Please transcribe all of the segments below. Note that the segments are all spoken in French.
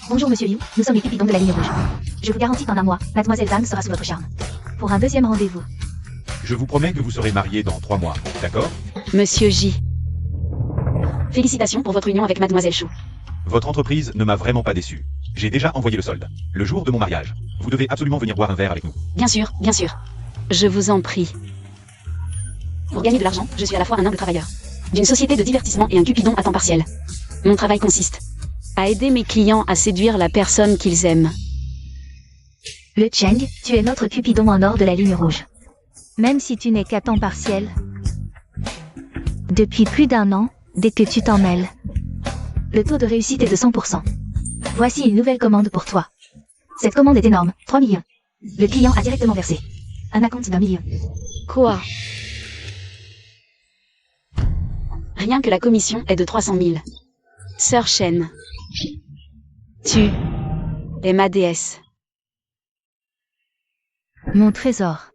Bonjour Monsieur Liu, nous sommes les Cupidons de la ligne rouge. Je vous garantis qu'en un mois, Mademoiselle Zhang sera sous votre charme. Pour un deuxième rendez-vous. Je vous promets que vous serez mariés dans 3 mois, d'accord? Monsieur J. Félicitations pour votre union avec Mademoiselle Chou. Votre entreprise ne m'a vraiment pas déçu. J'ai déjà envoyé le solde. Le jour de mon mariage. Vous devez absolument venir boire un verre avec nous. Bien sûr, bien sûr. Je vous en prie. Pour gagner de l'argent, je suis à la fois un humble travailleur d'une société de divertissement et un Cupidon à temps partiel. Mon travail consiste À aider mes clients à séduire la personne qu'ils aiment. Le Cheng, tu es notre Cupidon en or de la ligne rouge. Même si tu n'es qu'à temps partiel. Depuis plus d'1 an, dès que tu t'en mêles. Le taux de réussite est de 100%. Voici une nouvelle commande pour toi. Cette commande est énorme, 3 millions. Le client a directement versé un acompte d'1 million. Quoi? Rien que la commission est de 300 000. Sœur Chen. Tu es ma déesse. Mon trésor.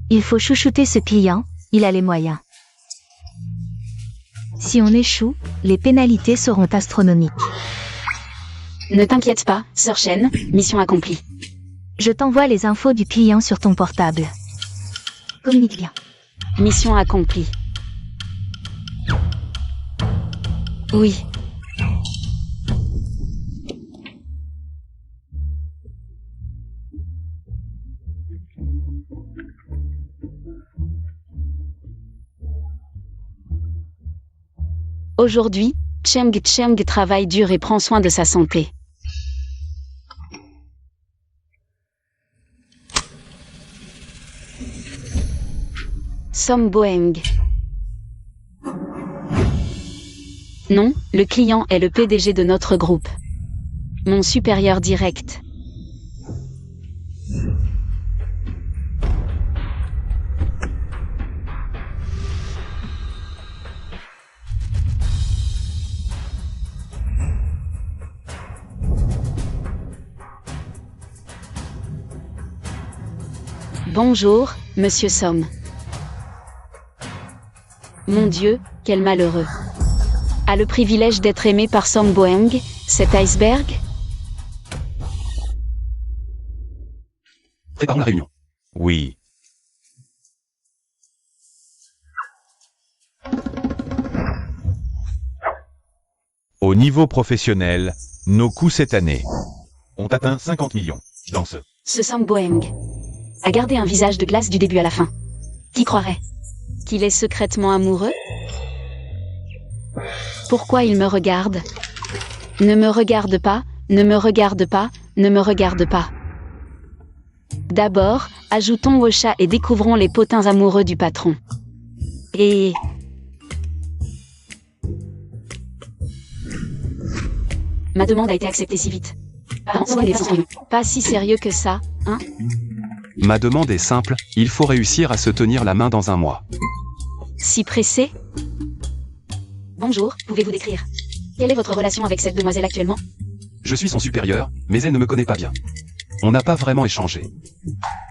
Il faut chouchouter ce client, il a les moyens. Si on échoue, les pénalités seront astronomiques. Ne t'inquiète pas, Sœur Chen, mission accomplie. Je t'envoie les infos du client sur ton portable. Communique bien. Mission accomplie. Oui. Aujourd'hui, Cheng travaille dur et prend soin de sa santé. Som Boeng. Non, le client est le PDG de notre groupe. Mon supérieur direct. Bonjour, Monsieur Som. Mon Dieu, quel malheureux. A le privilège d'être aimé par Som Boeng, cet iceberg? Préparons la réunion. Oui. Au niveau professionnel, nos coûts cette année ont atteint 50 millions dans Ce Som Boeng a gardé un visage de glace du début à la fin. Qui croirait? Qu'il est secrètement amoureux? Pourquoi il me regarde? Ne me regarde pas, ne me regarde pas, ne me regarde pas. D'abord, ajoutons au chat et découvrons les potins amoureux du patron. Et... Ma demande a été acceptée si vite. Pas si sérieux que ça, hein? Ma demande est simple, il faut réussir à se tenir la main dans un mois. Si pressé? Bonjour, pouvez-vous décrire? Quelle est votre relation avec cette demoiselle actuellement? Je suis son supérieur, mais elle ne me connaît pas bien. On n'a pas vraiment échangé.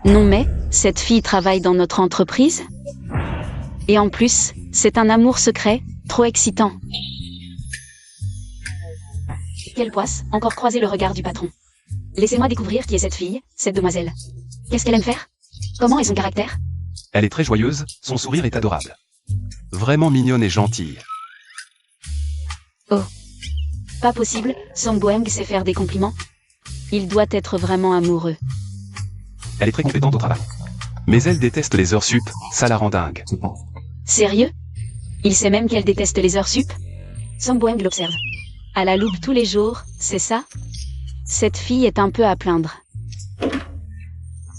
Non mais, cette fille travaille dans notre entreprise? Et en plus, c'est un amour secret, trop excitant. Quelle poisse, encore croiser le regard du patron. Laissez-moi découvrir qui est cette fille, cette demoiselle. Qu'est-ce qu'elle aime faire? Comment est son caractère? Elle est très joyeuse, son sourire est adorable. Vraiment mignonne et gentille. Oh. Pas possible, Som Boeng sait faire des compliments. Il doit être vraiment amoureux. Elle est très compétente au travail. Mais elle déteste les heures sup, ça la rend dingue. Sérieux? Il sait même qu'elle déteste les heures sup? Som Boeng l'observe. À la loupe tous les jours, c'est ça? Cette fille est un peu à plaindre.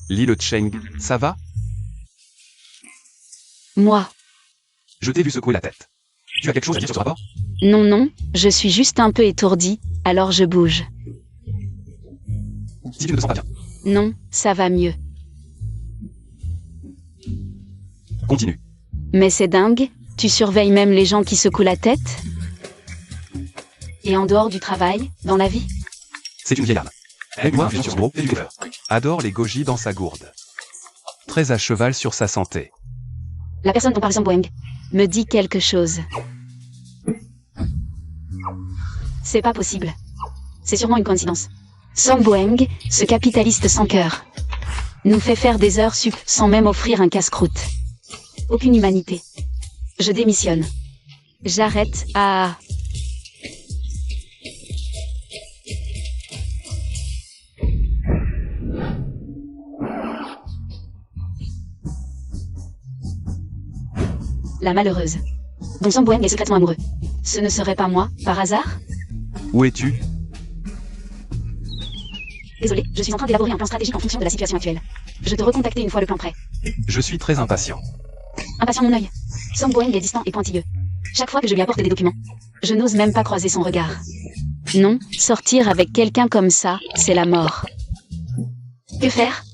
Li le Cheng, ça va? Moi? Je t'ai vu secouer la tête. Tu as quelque chose à dire sur ce rapport? Non, non, je suis juste un peu étourdie, alors je bouge. Si tu ne te sens pas bien. Non, ça va mieux. Continue. Mais c'est dingue, tu surveilles même les gens qui secouent la tête? Et en dehors du travail, dans la vie? C'est une vieille âme. Elle boit sur gros et du cœur. Adore les goji dans sa gourde. Très à cheval sur sa santé. La personne dont parle Som Boeng me dit quelque chose. C'est pas possible. c'est sûrement une coïncidence. Song Boeng, ce capitaliste sans cœur, nous fait faire des heures sup sans même offrir un casse-croûte. Aucune humanité. Je démissionne. J'arrête à... La malheureuse, dont Song Boeng est secrètement amoureux. Ce ne serait pas moi, par hasard? Où es-tu? Désolé, je suis en train d'élaborer un plan stratégique en fonction de la situation actuelle. Je te recontacter une fois le plan prêt. Je suis très impatient. Impatient mon œil. Song Boeng est distant et pointilleux. Chaque fois que je lui apporte des documents, je n'ose même pas croiser son regard. Non, sortir avec quelqu'un comme ça, c'est la mort. Que faire?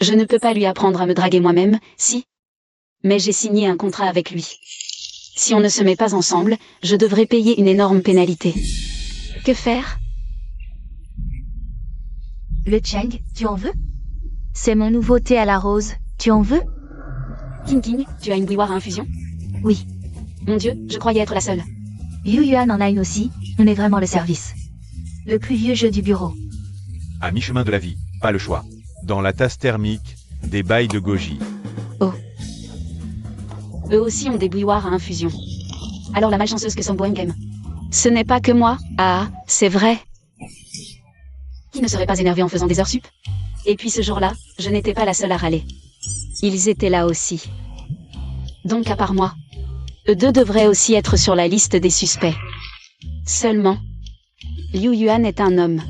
Je ne peux pas lui apprendre à me draguer moi-même, si. Mais j'ai signé un contrat avec lui. Si on ne se met pas ensemble, je devrais payer une énorme pénalité. Que faire? Le Cheng, tu en veux? C'est mon nouveau thé à la rose, tu en veux? King, tu as une bouilloire à infusion? Oui. Mon Dieu, je croyais être la seule. Yu Yuan en a une aussi, on est vraiment le service. Le plus vieux jeu du bureau. À mi-chemin de la vie, pas le choix. Dans la tasse thermique, des bails de goji. Oh. Eux aussi ont des bouilloires à infusion. Alors la malchanceuse que Song Boeng aime. Ce n'est pas que moi, ah, c'est vrai. Qui ne serait pas énervé en faisant des heures sup? Et puis ce jour-là, je n'étais pas la seule à râler. Ils étaient là aussi. Donc à part moi, eux deux devraient aussi être sur la liste des suspects. Seulement, Liu Yuan est un homme.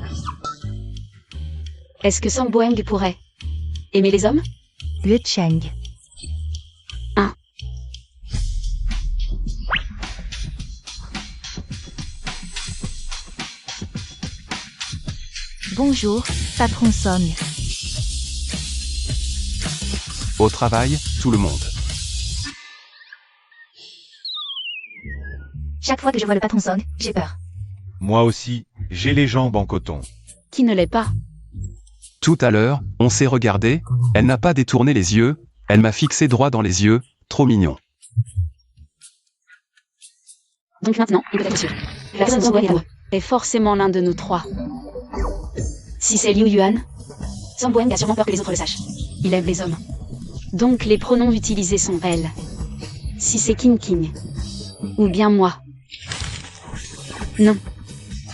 Est-ce que Song Boeng pourrait aimer les hommes? Le Cheng. Bonjour, patron Song. Au travail, tout le monde. Chaque fois que je vois le patron Song, j'ai peur. Moi aussi, j'ai les jambes en coton. Qui ne l'est pas? Tout à l'heure, on s'est regardé, elle n'a pas détourné les yeux, elle m'a fixé droit dans les yeux, trop mignon. Donc maintenant, il peut être sûr. La personne Song Boeng est forcément l'un de nous trois. Si c'est Liu Yuan, Song Boeng a sûrement peur que les autres le sachent. Il aime les hommes. Donc les pronoms utilisés sont elle. Si c'est King, ou bien moi. Non.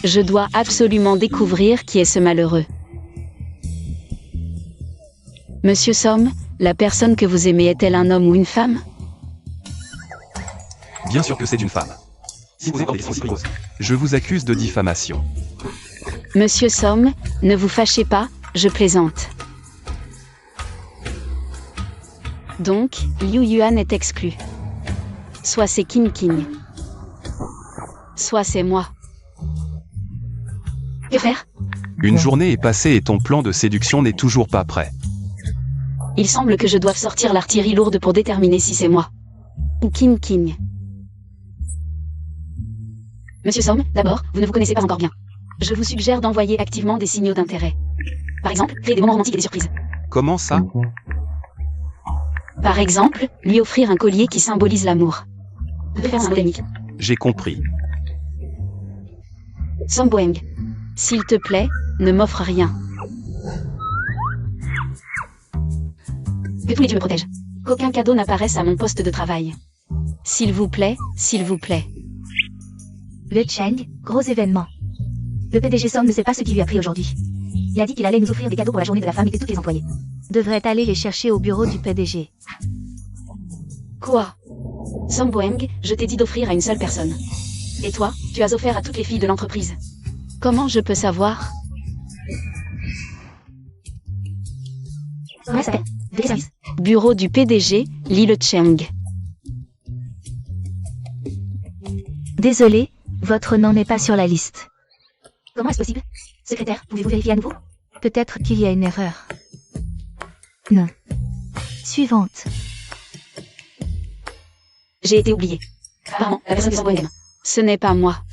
Je dois absolument découvrir qui est ce malheureux. Monsieur Song, la personne que vous aimez est-elle un homme ou une femme? Bien sûr que c'est une femme. Si vous êtes je vous accuse de diffamation. Monsieur Song, ne vous fâchez pas, je plaisante. Donc, Liu Yuan est exclu. Soit c'est King, soit c'est moi. Que faire? Une journée est passée et ton plan de séduction n'est toujours pas prêt. Il semble que je doive sortir l'artillerie lourde pour déterminer si c'est moi. Ou King. Monsieur Song, d'abord, vous ne vous connaissez pas encore bien. Je vous suggère d'envoyer activement des signaux d'intérêt. Par exemple, créer des moments romantiques et des surprises. Comment ça? Par exemple, lui offrir un collier qui symbolise l'amour. De préférence polémique. J'ai compris. Song Boeng, s'il te plaît, ne m'offre rien. Que tous les dieux me protègent. Qu'aucun cadeau n'apparaisse à mon poste de travail. S'il vous plaît, s'il vous plaît. Le Cheng, gros événement. Le PDG Song ne sait pas ce qui lui a pris aujourd'hui. Il a dit qu'il allait nous offrir des cadeaux pour la journée de la femme et que tous les employés devraient aller les chercher au bureau du PDG. Quoi? Song Boeng, je t'ai dit d'offrir à une seule personne. Et toi, tu as offert à toutes les filles de l'entreprise. Comment je peux savoir? Comment ça s'appelle? De quel service? Bureau du PDG, Li Le Cheng. Désolé, votre nom n'est pas sur la liste. Comment est-ce possible? Secrétaire, pouvez-vous vérifier à nouveau? Peut-être qu'il y a une erreur. Non. Suivante. J'ai été oublié. Apparemment, la personne que Song Boeng aime. Ce n'est pas moi.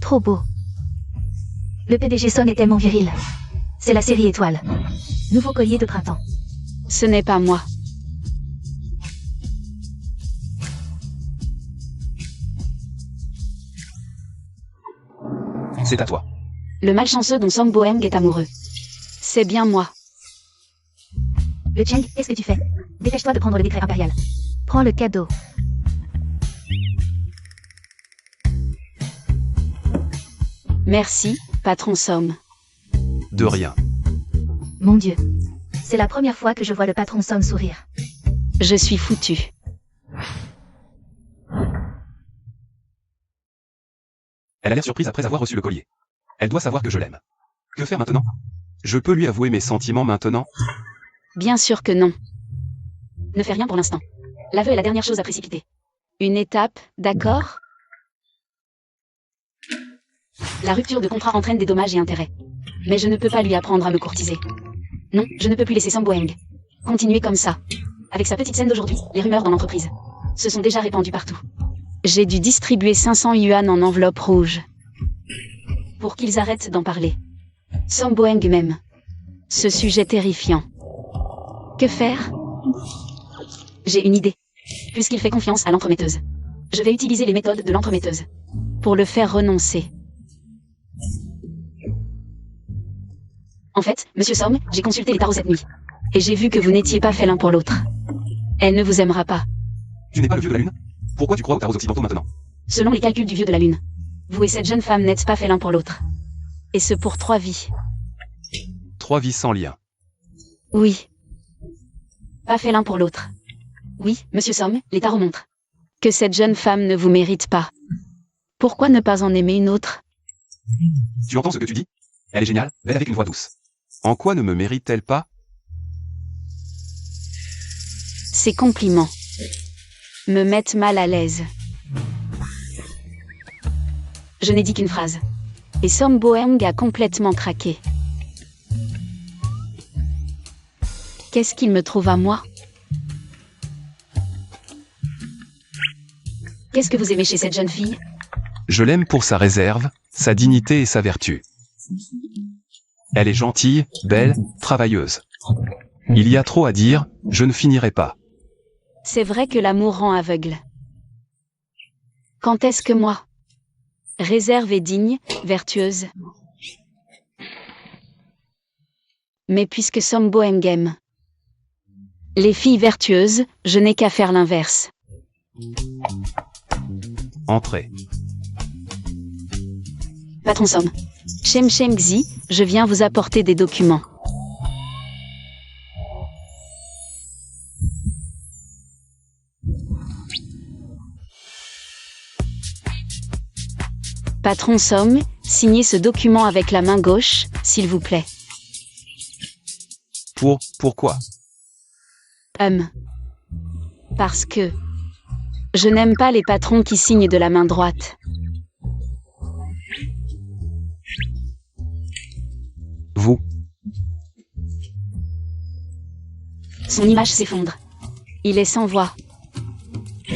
Trop beau. Le PDG Song est tellement viril. C'est la série étoile. Nouveau collier de printemps. Ce n'est pas moi. C'est à toi. Le malchanceux dont Song Boeng est amoureux. C'est bien moi. Le Cheng, qu'est-ce que tu fais? Dépêche-toi de prendre le décret impérial. Prends le cadeau. Merci, patron Som. De rien. Mon Dieu. C'est la première fois que je vois le patron Som sourire. Je suis foutu. Elle a l'air surprise après avoir reçu le collier. Elle doit savoir que je l'aime. Que faire maintenant? Je peux lui avouer mes sentiments maintenant? Bien sûr que non. Ne fais rien pour l'instant. L'aveu est la dernière chose à précipiter. Une étape, d'accord? La rupture de contrat entraîne des dommages et intérêts. Mais je ne peux pas lui apprendre à me courtiser. Non, je ne peux plus laisser Song Boeng continuer comme ça. Avec sa petite scène d'aujourd'hui, les rumeurs dans l'entreprise se sont déjà répandues partout. J'ai dû distribuer 500 yuan en enveloppe rouge. Pour qu'ils arrêtent d'en parler. Song Boeng même. Ce sujet terrifiant. Que faire? J'ai une idée. Puisqu'il fait confiance à l'entremetteuse. Je vais utiliser les méthodes de l'entremetteuse. Pour le faire renoncer. En fait, Monsieur Som, j'ai consulté les tarots cette nuit. Et j'ai vu que vous n'étiez pas fait l'un pour l'autre. Elle ne vous aimera pas. Tu n'es pas le vieux de la Lune? Pourquoi tu crois aux tarots occidentaux maintenant? Selon les calculs du vieux de la Lune. Vous et cette jeune femme n'êtes pas fait l'un pour l'autre. Et ce pour 3 vies. 3 vies sans lien. Oui. Pas fait l'un pour l'autre. Oui, Monsieur Som, les tarots montrent que cette jeune femme ne vous mérite pas. Pourquoi ne pas en aimer une autre? Tu entends ce que tu dis? Elle est géniale, belle avec une voix douce. En quoi ne me mérite-t-elle pas? Ces compliments me mettent mal à l'aise. Je n'ai dit qu'une phrase. Et Som Boeng a complètement craqué. Qu'est-ce qu'il me trouve à moi? Qu'est-ce que vous aimez chez cette jeune fille? Je l'aime pour sa réserve, sa dignité et sa vertu. Elle est gentille, belle, travailleuse. Il y a trop à dire, je ne finirai pas. C'est vrai que l'amour rend aveugle. Quand est-ce que moi? Réserve et digne, vertueuse. Mais puisque Som Boeng aime les filles vertueuses, je n'ai qu'à faire l'inverse. Entrez. Patron Som. Shem Shem Xi, je viens vous apporter des documents. Patron Som, signez ce document avec la main gauche, s'il vous plaît. Pourquoi? Parce que je n'aime pas les patrons qui signent de la main droite. Vous. Son image s'effondre. Il est sans voix.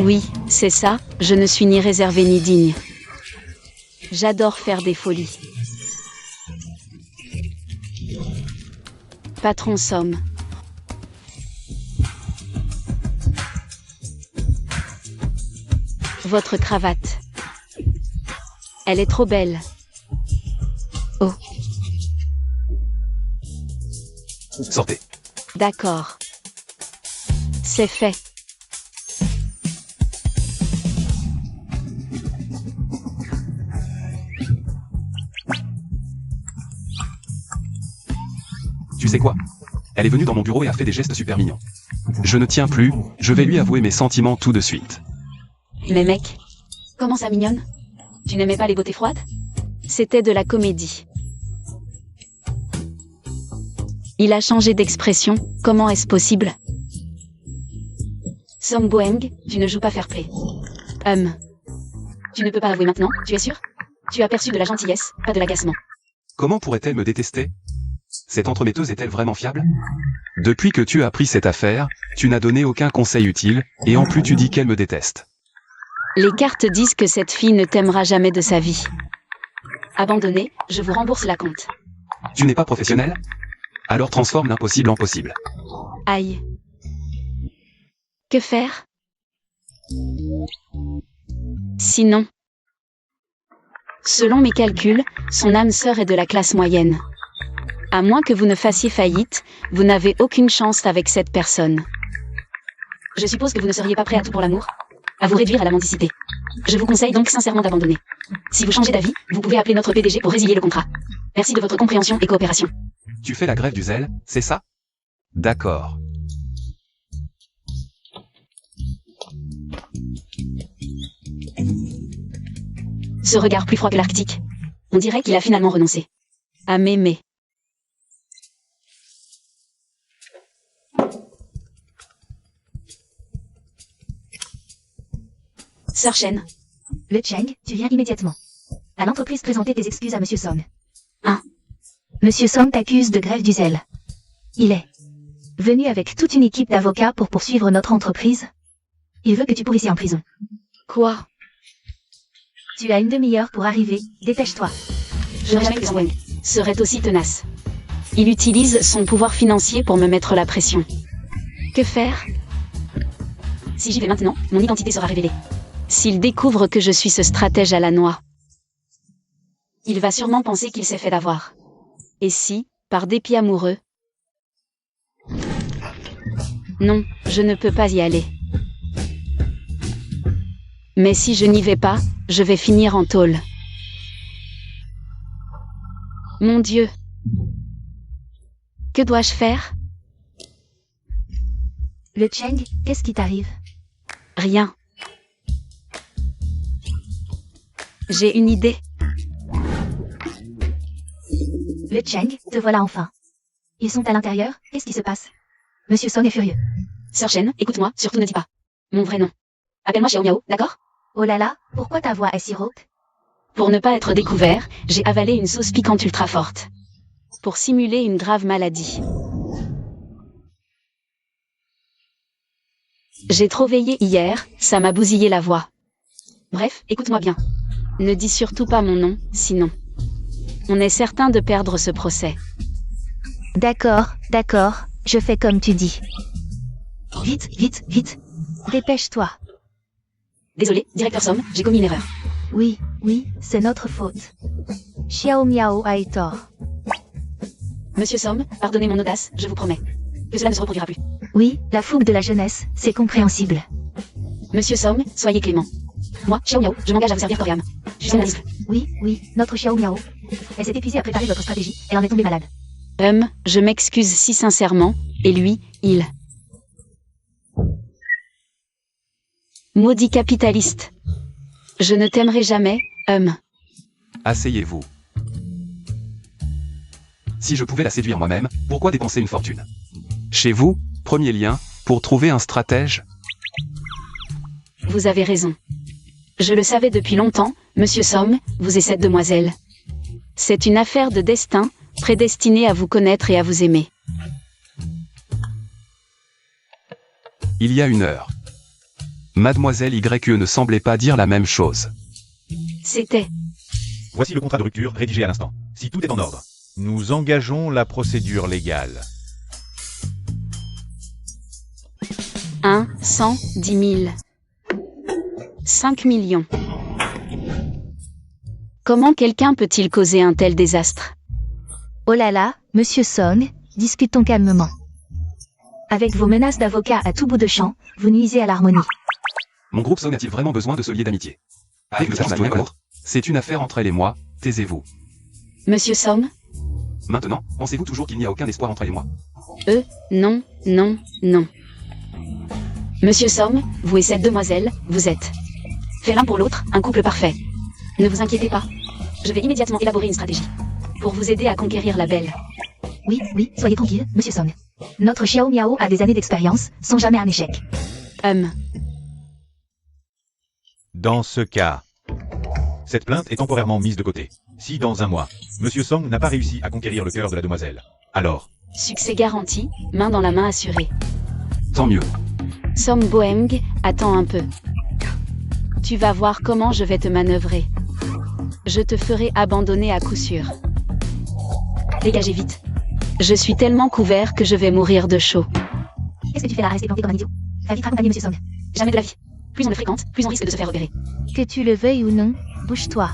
Oui, c'est ça, je ne suis ni réservé ni digne. J'adore faire des folies. Patron Som. Votre cravate. Elle est trop belle. Oh. Sortez. D'accord. C'est fait. Tu sais quoi? Elle est venue dans mon bureau et a fait des gestes super mignons. Je ne tiens plus, je vais lui avouer mes sentiments tout de suite. Mais mec, comment ça mignonne? Tu n'aimais pas les beautés froides? C'était de la comédie. Il a changé d'expression, comment est-ce possible? Som Boeng, tu ne joues pas fair play. Tu ne peux pas avouer maintenant, tu es sûr? Tu as perçu de la gentillesse, pas de l'agacement. Comment pourrait-elle me détester? Cette entremetteuse est-elle vraiment fiable? Depuis que tu as pris cette affaire, tu n'as donné aucun conseil utile, et en plus tu dis qu'elle me déteste. Les cartes disent que cette fille ne t'aimera jamais de sa vie. Abandonnez, je vous rembourse la compte. Tu n'es pas professionnel? Alors transforme l'impossible en possible. Aïe. Que faire? Sinon, selon mes calculs, son âme sœur est de la classe moyenne. À moins que vous ne fassiez faillite, vous n'avez aucune chance avec cette personne. Je suppose que vous ne seriez pas prêt à tout pour l'amour? À vous réduire à la mendicité. Je vous conseille donc sincèrement d'abandonner. Si vous changez d'avis, vous pouvez appeler notre PDG pour résilier le contrat. Merci de votre compréhension et coopération. Tu fais la grève du zèle, c'est ça? D'accord. Ce regard plus froid que l'Arctique. On dirait qu'il a finalement renoncé à m'aimer. Sœur Shen. Le Cheng, tu viens immédiatement. À l'entreprise présenter tes excuses à Monsieur Song. Hein? Monsieur Song t'accuse de grève du zèle. Il est venu avec toute une équipe d'avocats pour poursuivre notre entreprise. Il veut que tu pourrisses ici en prison. Quoi? Tu as une demi-heure pour arriver, dépêche-toi. Je n'aurais jamais que Song Wang serait aussi tenace. Il utilise son pouvoir financier pour me mettre la pression. Que faire? Si j'y vais maintenant, mon identité sera révélée. S'il découvre que je suis ce stratège à la noix, il va sûrement penser qu'il s'est fait d'avoir. Et si, par dépit amoureux... Non, je ne peux pas y aller. Mais si je n'y vais pas, je vais finir en tôle. Mon Dieu. Que dois-je faire? Le Cheng, qu'est-ce qui t'arrive? Rien. J'ai une idée. Le Cheng, te voilà enfin. Ils sont à l'intérieur, qu'est-ce qui se passe? Monsieur Song est furieux. Sœur Shen, écoute-moi, surtout ne dis pas mon vrai nom. Appelle-moi Xiao Miao, d'accord? Oh là là, pourquoi ta voix est si rauque? Pour ne pas être découvert, j'ai avalé une sauce piquante ultra forte. Pour simuler une grave maladie. J'ai trop veillé hier, ça m'a bousillé la voix. Bref, écoute-moi bien. Ne dis surtout pas mon nom, sinon. On est certain de perdre ce procès. D'accord, d'accord, je fais comme tu dis. Vite, vite, vite. Dépêche-toi. Désolé, directeur Somme, j'ai commis une erreur. Oui, oui, c'est notre faute. Xiao Miao a eu tort. Monsieur Somme, pardonnez mon audace, je vous promets. Que cela ne se reproduira plus. Oui, la fougue de la jeunesse, c'est compréhensible. Monsieur Somme, soyez clément. Moi, Xiao Miao, je m'engage à vous servir corps et âme. Je suis journaliste. Oui, oui, notre Xiao Miao. Elle s'est épuisée à préparer votre stratégie, elle en est tombée malade. Je m'excuse si sincèrement, et lui, il... Maudit capitaliste. Je ne t'aimerai jamais, Asseyez-vous. Si je pouvais la séduire moi-même, pourquoi dépenser une fortune? Chez vous, premier lien, pour trouver un stratège? Vous avez raison. Je le savais depuis longtemps, Monsieur Somme, vous et cette demoiselle. C'est une affaire de destin, prédestinée à vous connaître et à vous aimer. Il y a une heure. Mademoiselle YE ne semblait pas dire la même chose. C'était... Voici le contrat de rupture rédigé à l'instant. Si tout est en ordre, nous engageons la procédure légale. 110 000. 5 millions. Comment quelqu'un peut-il causer un tel désastre? Oh là là, Monsieur Song, discutons calmement. Avec vos menaces d'avocat à tout bout de champ, vous nuisez à l'harmonie. Mon groupe Song a-t-il vraiment besoin de se lier d'amitié? Avec le sens de l'un à l'autre? C'est une affaire entre elle et moi, taisez-vous. Monsieur Somme? Maintenant, pensez-vous toujours qu'il n'y a aucun espoir entre elle et moi? Non, non, non. Monsieur Somme, vous et cette demoiselle, vous êtes... fait l'un pour l'autre, un couple parfait. Ne vous inquiétez pas. Je vais immédiatement élaborer une stratégie. Pour vous aider à conquérir la belle. Oui, oui, soyez tranquille, Monsieur Song. Notre Xiao Miao a des années d'expérience, sans jamais un échec. Dans ce cas, cette plainte est temporairement mise de côté. Si dans un mois, Monsieur Song n'a pas réussi à conquérir le cœur de la demoiselle, alors... Succès garanti, main dans la main assurée. Tant mieux. Somme Boeng, attends un peu. Tu vas voir comment je vais te manœuvrer. Je te ferai abandonner à coup sûr. Dégagez vite. Je suis tellement couvert que je vais mourir de chaud. Qu'est-ce que tu fais là, rester planté comme un idiot? Va vite raccompagner Monsieur Song. Jamais de la vie. Plus on le fréquente, plus on risque de se faire repérer. Que tu le veuilles ou non, bouge-toi.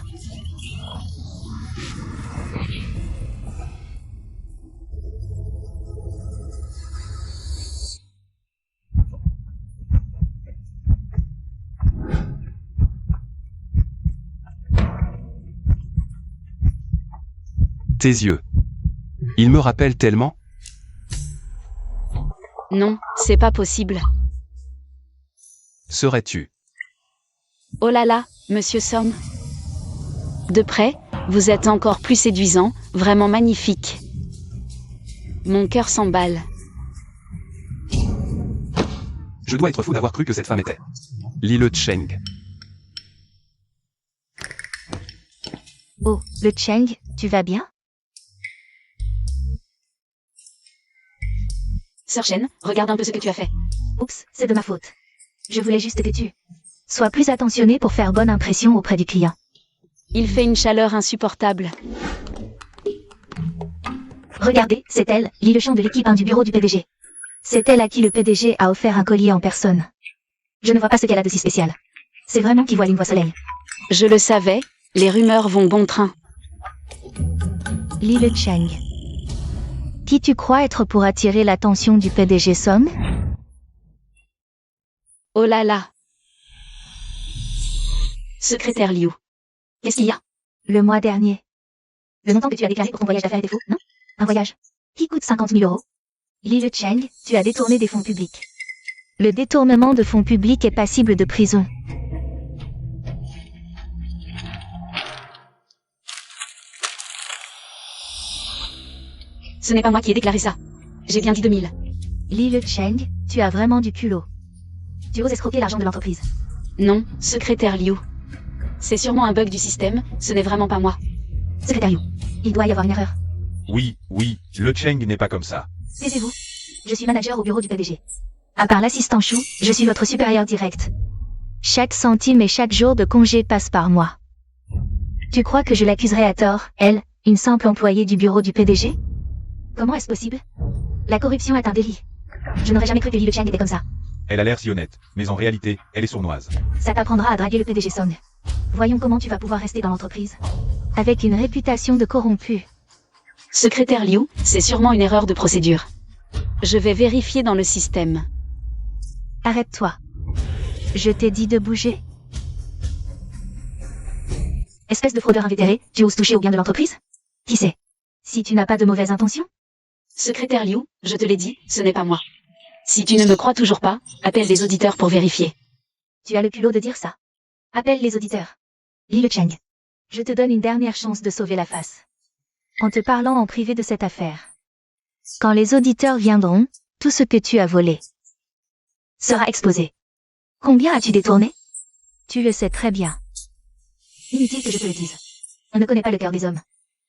Tes yeux. Ils me rappellent tellement. Non, c'est pas possible. Serais-tu? Oh là là, Monsieur Song. De près, vous êtes encore plus séduisant, vraiment magnifique. Mon cœur s'emballe. Je dois être fou d'avoir cru que cette femme était Li Le Cheng. Oh, le Cheng, tu vas bien? Sœur Shen, regarde un peu ce que tu as fait. Oups, c'est de ma faute. Je voulais juste que tu sois plus attentionné pour faire bonne impression auprès du client. Il fait une chaleur insupportable. Regardez, c'est elle, Li Le Cheng de l'équipe 1 du bureau du PDG. C'est elle à qui le PDG a offert un collier en personne. Je ne vois pas ce qu'elle a de si spécial. C'est vraiment qui voile une voie soleil. Je le savais, les rumeurs vont bon train. Li Le Cheng. Qui tu crois être pour attirer l'attention du PDG Song? Oh là là. Secrétaire Liu. Qu'est-ce qu'il y a? Le mois dernier. Le montant que tu as déclaré pour ton voyage d'affaires était faux, non? Un voyage qui coûte 50 000 €. Li Le Cheng, tu as détourné des fonds publics. Le détournement de fonds publics est passible de prison. Ce n'est pas moi qui ai déclaré ça. J'ai bien dit 2000. Li Le Cheng, tu as vraiment du culot. Tu oses escroquer l'argent de l'entreprise. Non, secrétaire Liu. C'est sûrement un bug du système, ce n'est vraiment pas moi. Secrétaire Liu, il doit y avoir une erreur. Oui, Le Cheng n'est pas comme ça. Taisez-vous. Je suis manager au bureau du PDG. À part l'assistant Chou, je suis votre supérieur direct. Chaque centime et chaque jour de congé passe par moi. Tu crois que je l'accuserai à tort, elle, une simple employée du bureau du PDG? Comment est-ce possible? La corruption est un délit. Je n'aurais jamais cru que Li Le Cheng était comme ça. Elle a l'air si honnête, mais en réalité, elle est sournoise. Ça t'apprendra à draguer le PDG Song. Voyons comment tu vas pouvoir rester dans l'entreprise. Avec une réputation de corrompu. Secrétaire Liu, c'est sûrement une erreur de procédure. Je vais vérifier dans le système. Arrête-toi. Je t'ai dit de bouger. Espèce de fraudeur invétéré, tu oses toucher au bien de l'entreprise? Qui sait? Si tu n'as pas de mauvaises intentions? Secrétaire Liu, je te l'ai dit, ce n'est pas moi. Si tu ne me crois toujours pas, appelle les auditeurs pour vérifier. Tu as le culot de dire ça. Appelle les auditeurs. Li Le Cheng. Je te donne une dernière chance de sauver la face. En te parlant en privé de cette affaire. Quand les auditeurs viendront, tout ce que tu as volé sera exposé. Combien as-tu détourné? Tu le sais très bien. Inutile que je te le dise. On ne connaît pas le cœur des hommes.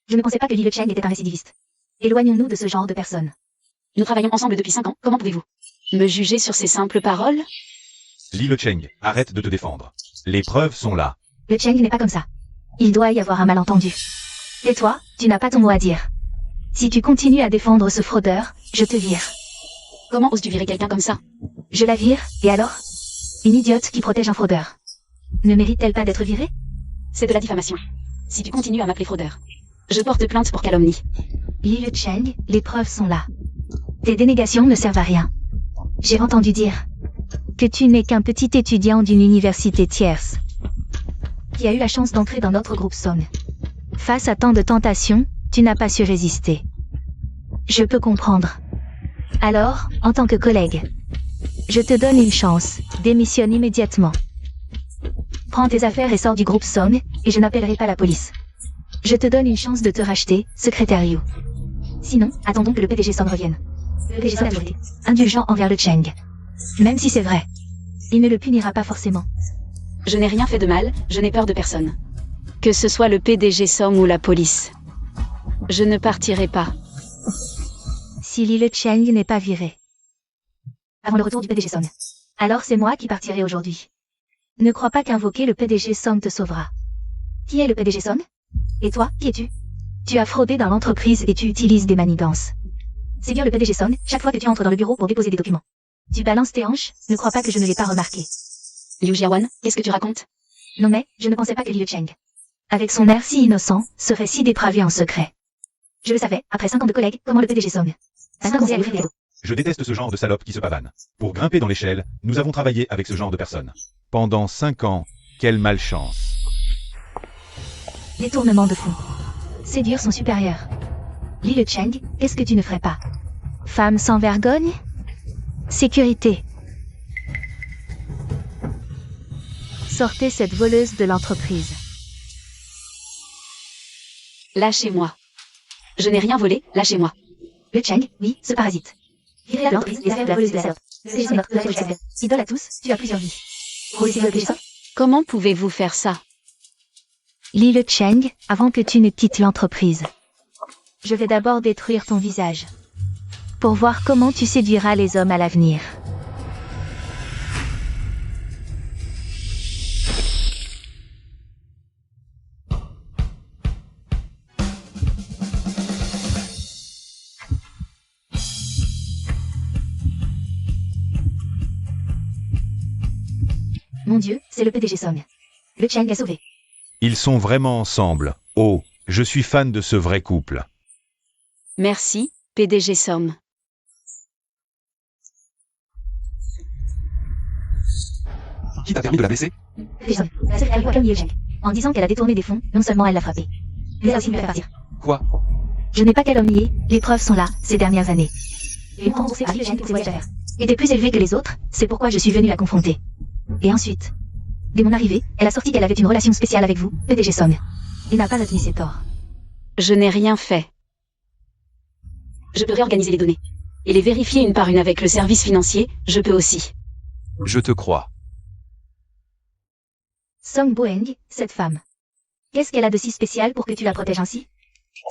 Je ne pensais pas que Li Le Cheng était un récidiviste. Éloignons-nous de ce genre de personnes. Nous travaillons ensemble depuis 5 ans, comment pouvez-vous me juger sur ces simples paroles? Li Le Cheng, arrête de te défendre. Les preuves sont là. Le Cheng n'est pas comme ça. Il doit y avoir un malentendu. Tais-toi, tu n'as pas ton mot à dire. Si tu continues à défendre ce fraudeur, je te vire. Comment oses-tu virer quelqu'un comme ça? Je la vire, et alors? Une idiote qui protège un fraudeur. Ne mérite-t-elle pas d'être virée? C'est de la diffamation. Si tu continues à m'appeler fraudeur, je porte plainte pour calomnie. Li Le Cheng, les preuves sont là. Tes dénégations ne servent à rien. J'ai entendu dire que tu n'es qu'un petit étudiant d'une université tierce qui a eu la chance d'entrer dans notre groupe Song. Face à tant de tentations, tu n'as pas su résister. Je peux comprendre. Alors, en tant que collègue, je te donne une chance, démissionne immédiatement. Prends tes affaires et sors du groupe Song, et je n'appellerai pas la police. Je te donne une chance de te racheter, secrétaire Liu. Sinon, attendons que le PDG Song revienne. Le PDG Song a toujours été indulgent envers le Cheng. Même si c'est vrai, il ne le punira pas forcément. Je n'ai rien fait de mal, je n'ai peur de personne. Que ce soit le PDG Song ou la police. Je ne partirai pas. Si Li Le Cheng n'est pas viré avant le retour du PDG Song, alors c'est moi qui partirai aujourd'hui. Ne crois pas qu'invoquer le PDG Song te sauvera. Qui est le PDG Song? Et toi, qui es-tu? Tu as fraudé dans l'entreprise et tu utilises des manigances. C'est bien le PDG Song, chaque fois que tu entres dans le bureau pour déposer des documents. Tu balances tes hanches, ne crois pas que je ne l'ai pas remarqué. Liu Jiawan, qu'est-ce que tu racontes? Non mais, je ne pensais pas que Liu Cheng, avec son air si innocent, serait si dépravé en secret. Je le savais, après 5 ans de collègues, comment le PDG Song. Maintenant, on à l'ouvrir les dos. Je déteste ce genre de salope qui se pavane. Pour grimper dans l'échelle, nous avons travaillé avec ce genre de personnes. Pendant 5 ans, quelle malchance. Détournement de fonds. Séduire son supérieur. Liu Cheng, qu'est-ce que tu ne ferais pas? Femme sans vergogne? Sécurité. Sortez cette voleuse de l'entreprise. Lâchez-moi. Je n'ai rien volé, lâchez-moi. Le Cheng, oui, ce parasite. Virez à l'entreprise, les affaires de la voleuse de la salope. C'est son notre responsable. Idole à tous, tu as plusieurs vies. Policier le PDG. Comment pouvez-vous faire ça? Li Le Cheng, avant que tu ne quittes l'entreprise. Je vais d'abord détruire ton visage. Pour voir comment tu séduiras les hommes à l'avenir. Mon Dieu, c'est le PDG Song. Le Cheng est sauvé. Ils sont vraiment ensemble. Oh, je suis fan de ce vrai couple. Merci, PDG Som. Qui t'a permis de la blesser? PDG Song, la secrétaire lui a Liu Cheng. En disant qu'elle a détourné des fonds, non seulement elle l'a frappé, mais elle a aussi lui fait partir. Quoi? Je n'ai pas calomnié, les preuves sont là, ces dernières années. Les montants remboursés par Liu Cheng pour ses voyages d'affaires étaient plus élevés que les autres, c'est pourquoi je suis venu la confronter. Et ensuite, dès mon arrivée, elle a sorti qu'elle avait une relation spéciale avec vous, PDG Song. Il n'a pas admis ses torts. Je n'ai rien fait. Je peux réorganiser les données. Et les vérifier une par une avec le service financier, je peux aussi. Je te crois. Song Boeng, cette femme. Qu'est-ce qu'elle a de si spécial pour que tu la protèges ainsi?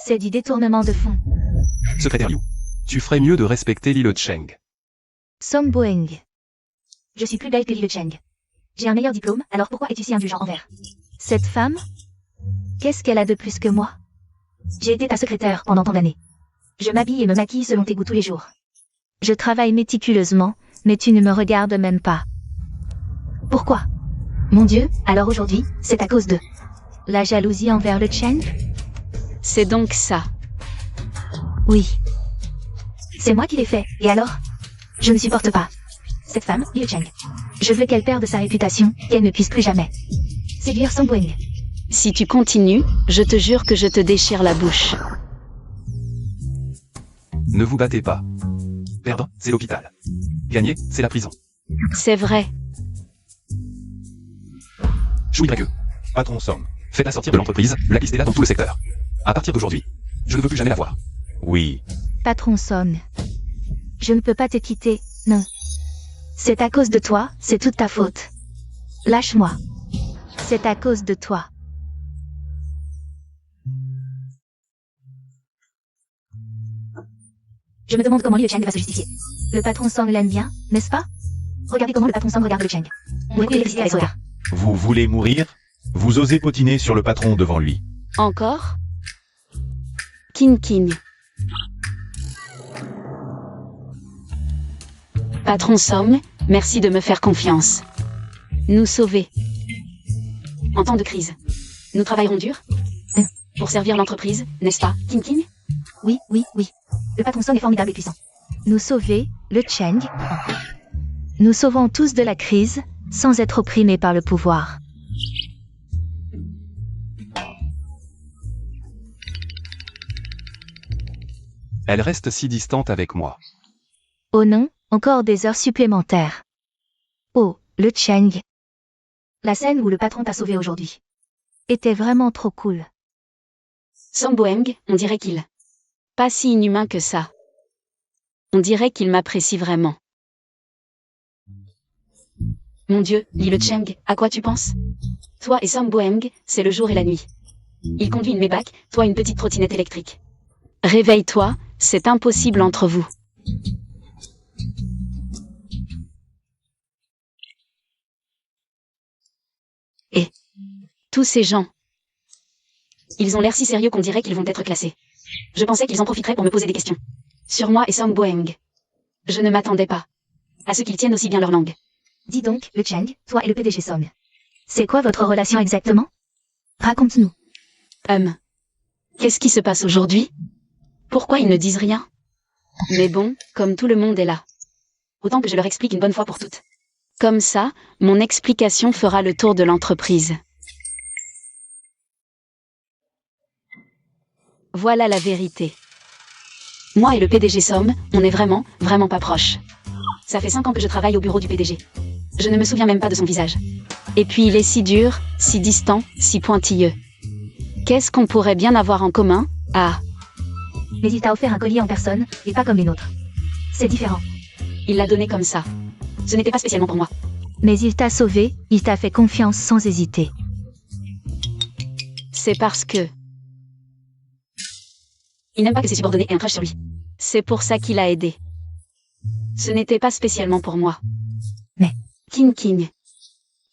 C'est du détournement de fonds. Secrétaire Liu. Tu ferais mieux de respecter Li Le Cheng. Song Boeng. Je suis plus belle que Liu Cheng. J'ai un meilleur diplôme, alors pourquoi es-tu si indulgent envers cette femme? Qu'est-ce qu'elle a de plus que moi? J'ai été ta secrétaire pendant tant d'années. Je m'habille et me maquille selon tes goûts tous les jours. Je travaille méticuleusement, mais tu ne me regardes même pas. Pourquoi? Mon Dieu, alors aujourd'hui, c'est à cause de la jalousie envers le Cheng? C'est donc ça. Oui. C'est moi qui l'ai fait, et alors? Je ne supporte pas cette femme, Liu Cheng. Je veux qu'elle perde sa réputation, qu'elle ne puisse plus jamais séduire Song Boeng. Si tu continues, je te jure que je te déchire la bouche. Ne vous battez pas. Perdre, c'est l'hôpital. Gagner, c'est la prison. C'est vrai. Chouï que. Patron Song. Faites-la sortir de l'entreprise, blacklistez-la dans tout le secteur. À partir d'aujourd'hui, je ne veux plus jamais la voir. Oui. Patron Song. Je ne peux pas te quitter, non. C'est à cause de toi, c'est toute ta faute. Lâche-moi. C'est à cause de toi. Je me demande comment Liu Cheng va se justifier. Le patron Song l'aime bien, n'est-ce pas? Regardez comment le patron Song regarde Liu Cheng. On écoute l'électricité avec son regard. Vous voulez mourir? Vous osez potiner sur le patron devant lui. Encore? Kin Kin. Patron Som, merci de me faire confiance. Nous sauver. En temps de crise. Nous travaillerons dur? Pour servir l'entreprise, n'est-ce pas, Kin Kin? Oui, oui, oui. Le patron Song est formidable et puissant. Nous sauver, le Cheng. Nous sauvons tous de la crise, sans être opprimés par le pouvoir. Elle reste si distante avec moi. Oh non, encore des heures supplémentaires. Oh, le Cheng. La scène où le patron t'a sauvé aujourd'hui était vraiment trop cool. Song Boeng, on dirait qu'il... Pas si inhumain que ça. On dirait qu'il m'apprécie vraiment. Mon Dieu, Li Le Cheng, à quoi tu penses? Toi et Song Boeng, c'est le jour et la nuit. Il conduit une Maybach, toi une petite trottinette électrique. Réveille-toi, c'est impossible entre vous. Et tous ces gens, ils ont l'air si sérieux qu'on dirait qu'ils vont être classés. Je pensais qu'ils en profiteraient pour me poser des questions. Sur moi et Song Boeng. Je ne m'attendais pas. à ce qu'ils tiennent aussi bien leur langue. Dis donc, le Cheng, toi et le PDG Song. C'est quoi votre relation exactement? Raconte-nous. Qu'est-ce qui se passe aujourd'hui? Pourquoi ils ne disent rien? Mais bon, comme tout le monde est là. Autant que je leur explique une bonne fois pour toutes. Comme ça, mon explication fera le tour de l'entreprise. Voilà la vérité. Moi et le PDG Som, on est vraiment, vraiment pas proches. Ça fait 5 ans que je travaille au bureau du PDG. Je ne me souviens même pas de son visage. Et puis il est si dur, si distant, si pointilleux. Qu'est-ce qu'on pourrait bien avoir en commun? Ah, Mais il t'a offert un collier en personne, et pas comme les nôtres. C'est différent. il l'a donné comme ça. Ce n'était pas spécialement pour moi. Mais il t'a sauvé, il t'a fait confiance sans hésiter. C'est parce que... il n'aime pas que ses subordonnés aient un crush sur lui. C'est pour ça qu'il a aidé. Ce n'était pas spécialement pour moi. Mais... King.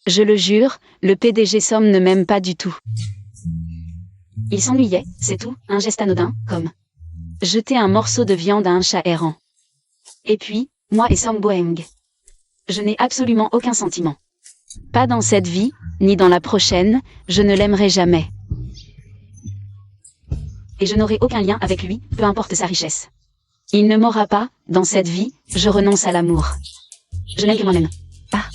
Je le jure, le PDG Som ne m'aime pas du tout. Il s'ennuyait, c'est tout, un geste anodin, comme jeter un morceau de viande à un chat errant. Et puis, moi et Som Boeng. Je n'ai absolument aucun sentiment. Pas dans cette vie, ni dans la prochaine, je ne l'aimerai jamais. Et je n'aurai aucun lien avec lui, peu importe sa richesse. Il ne m'aura pas, dans cette vie, je renonce à l'amour. Je n'aime que moi-même. Ah.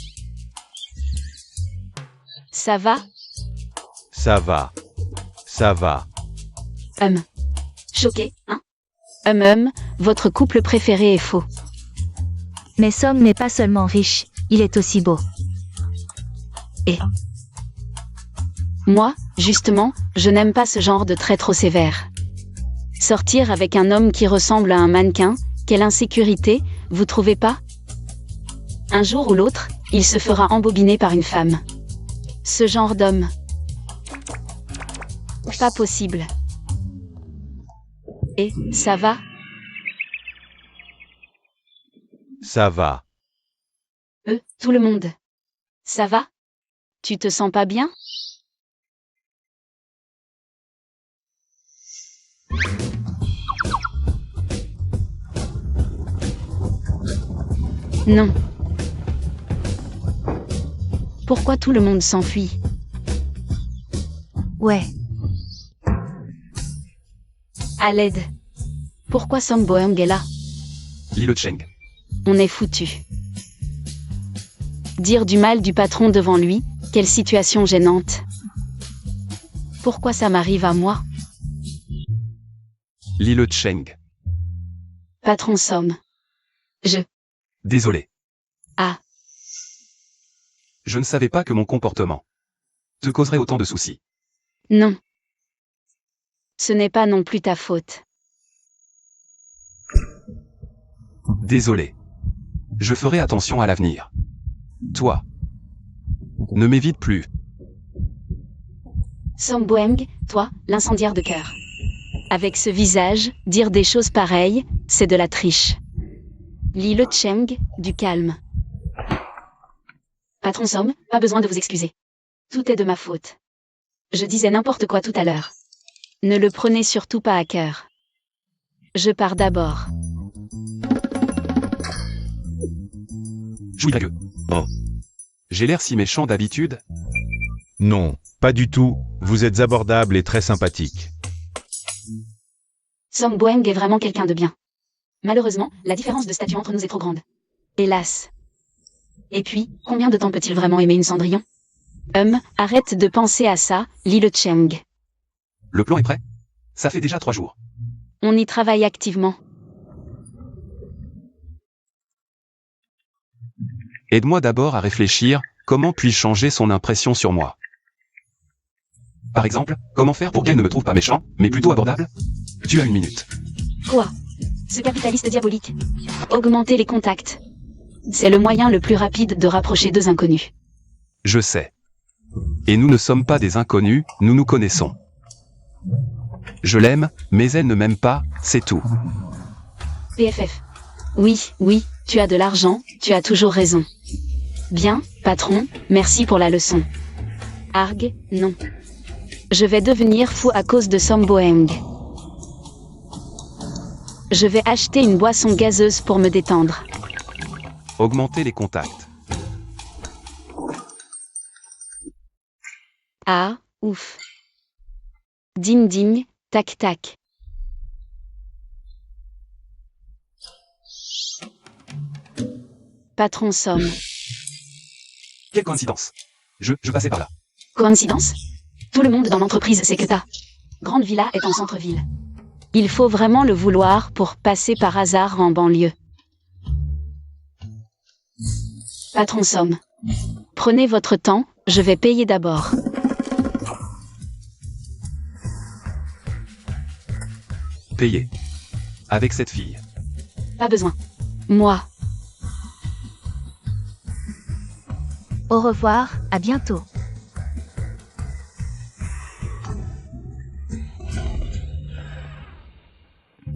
Ça va? Ça va. Ça va. Choqué, hein? Votre couple préféré est faux. Mais Som n'est pas seulement riche, il est aussi beau. Et moi, justement, je n'aime pas ce genre de trait trop sévère. Sortir avec un homme qui ressemble à un mannequin, quelle insécurité, vous trouvez pas? Un jour ou l'autre, il se fera embobiner par une femme. Ce genre d'homme. Pas possible. Et, ça va? Ça va. Tout le monde. Ça va? Tu te sens pas bien? Non. Pourquoi tout le monde s'enfuit? Ouais. À l'aide. Pourquoi Som Boeng est là? Li Cheng. On est foutu. Dire du mal du patron devant lui, quelle situation gênante. Pourquoi ça m'arrive à moi? Li Cheng. Patron Som. Désolé. Ah. Je ne savais pas que mon comportement te causerait autant de soucis. Non. Ce n'est pas non plus ta faute. Désolé. Je ferai attention à l'avenir. Toi. Ne m'évite plus. Som Boeng, toi, l'incendiaire de cœur. Avec ce visage, dire des choses pareilles, c'est de la triche. Li Cheng, du calme. Patron Som, pas besoin de vous excuser. Tout est de ma faute. Je disais n'importe quoi tout à l'heure. Ne le prenez surtout pas à cœur. Je pars d'abord. Jouis gueux. Oh. J'ai l'air si méchant d'habitude? Non, pas du tout. Vous êtes abordable et très sympathique. Som Boeng est vraiment quelqu'un de bien. Malheureusement, la différence de statut entre nous est trop grande. Hélas. Et puis, combien de temps peut-il vraiment aimer une Cendrillon? Arrête de penser à ça, Li Cheng. Le plan est prêt? Ça fait déjà 3 jours. On y travaille activement. Aide-moi d'abord à réfléchir, comment puis-je changer son impression sur moi? Par exemple, comment faire pour qu'elle ne me trouve pas méchant, mais plutôt abordable? Tu as 1 minute. Quoi? Ce capitaliste diabolique. Augmenter les contacts. C'est le moyen le plus rapide de rapprocher 2 inconnus. Je sais. Et nous ne sommes pas des inconnus, nous nous connaissons. Je l'aime, mais elle ne m'aime pas, c'est tout. PFF. Oui, tu as de l'argent, tu as toujours raison. Bien, patron, merci pour la leçon. Arg, non. Je vais devenir fou à cause de Som Boeng. Je vais acheter une boisson gazeuse pour me détendre. Augmenter les contacts. Ah, ouf. Ding ding, tac tac. Patron Somme. Quelle coïncidence. Je passais par là. Coïncidence? Tout le monde dans l'entreprise sait que ta grande villa est en centre-ville. Il faut vraiment le vouloir pour passer par hasard en banlieue. Patron Somme. Prenez votre temps, je vais payer d'abord. Payer. Avec cette fille. Pas besoin. Moi. Au revoir, à bientôt.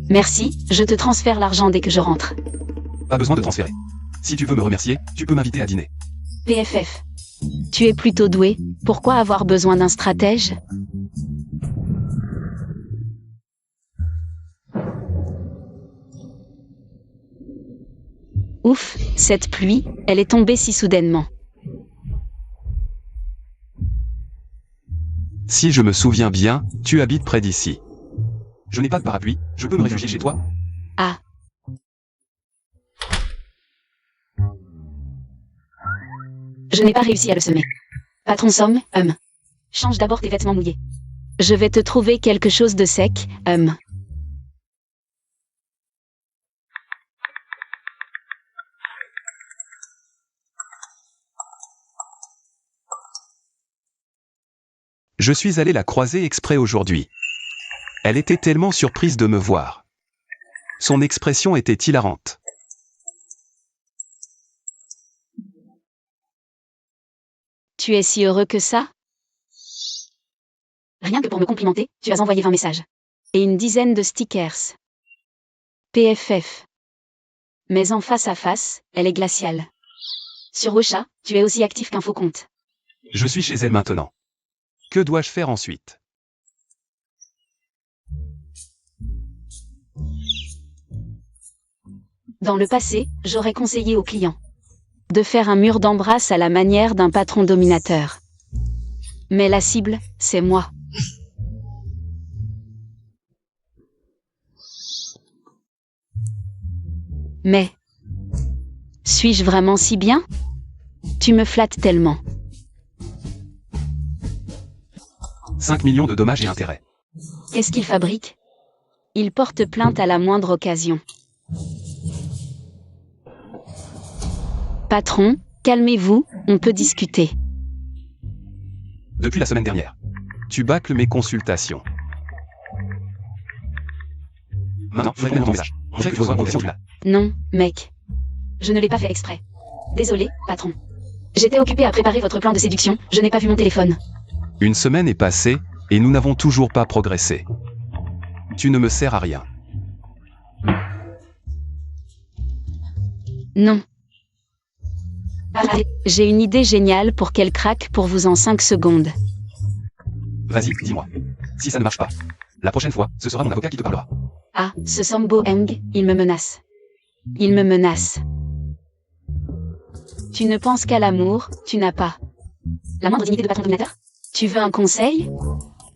Merci, je te transfère l'argent dès que je rentre. Pas besoin de transférer. Si tu veux me remercier, tu peux m'inviter à dîner. PFF. Tu es plutôt doué, pourquoi avoir besoin d'un stratège? Ouf, cette pluie, elle est tombée si soudainement. Si je me souviens bien, tu habites près d'ici. Je n'ai pas de parapluie, je peux me réfugier chez toi? Ah. Je n'ai pas réussi à le semer. Patron Somme, change d'abord tes vêtements mouillés. Je vais te trouver quelque chose de sec, Je suis allé la croiser exprès aujourd'hui. Elle était tellement surprise de me voir. Son expression était hilarante. Tu es si heureux que ça? Rien que pour me complimenter, tu as envoyé 20 messages. Et une dizaine de stickers. PFF. Mais en face à face, elle est glaciale. Sur Ocha, tu es aussi actif qu'un faux compte. Je suis chez elle maintenant. Que dois-je faire ensuite? Dans le passé, j'aurais conseillé aux clients de faire un mur d'embrasse à la manière d'un patron dominateur. Mais la cible, c'est moi. Mais, suis-je vraiment si bien? Tu me flattes tellement. 5 millions de dommages et intérêts. Qu'est-ce qu'il fabrique? Il porte plainte à la moindre occasion. Patron, calmez-vous, on peut discuter. Depuis la semaine dernière. Tu bâcles mes consultations. Maintenant, je vais ton visage. On dirait que tu dois confession là. Non, mec. Je ne l'ai pas fait exprès. Désolé, patron. J'étais occupé à préparer votre plan de séduction, je n'ai pas vu mon téléphone. Une semaine est passée, et nous n'avons toujours pas progressé. Tu ne me sers à rien. Non. J'ai une idée géniale pour qu'elle craque pour vous en 5 secondes. Vas-y, dis-moi. Si ça ne marche pas, la prochaine fois, ce sera mon avocat qui te parlera. Ah, ce Sambo Eng, il me menace. Il me menace. Tu ne penses qu'à l'amour, tu n'as pas la moindre dignité de patron dominateur? Tu veux un conseil?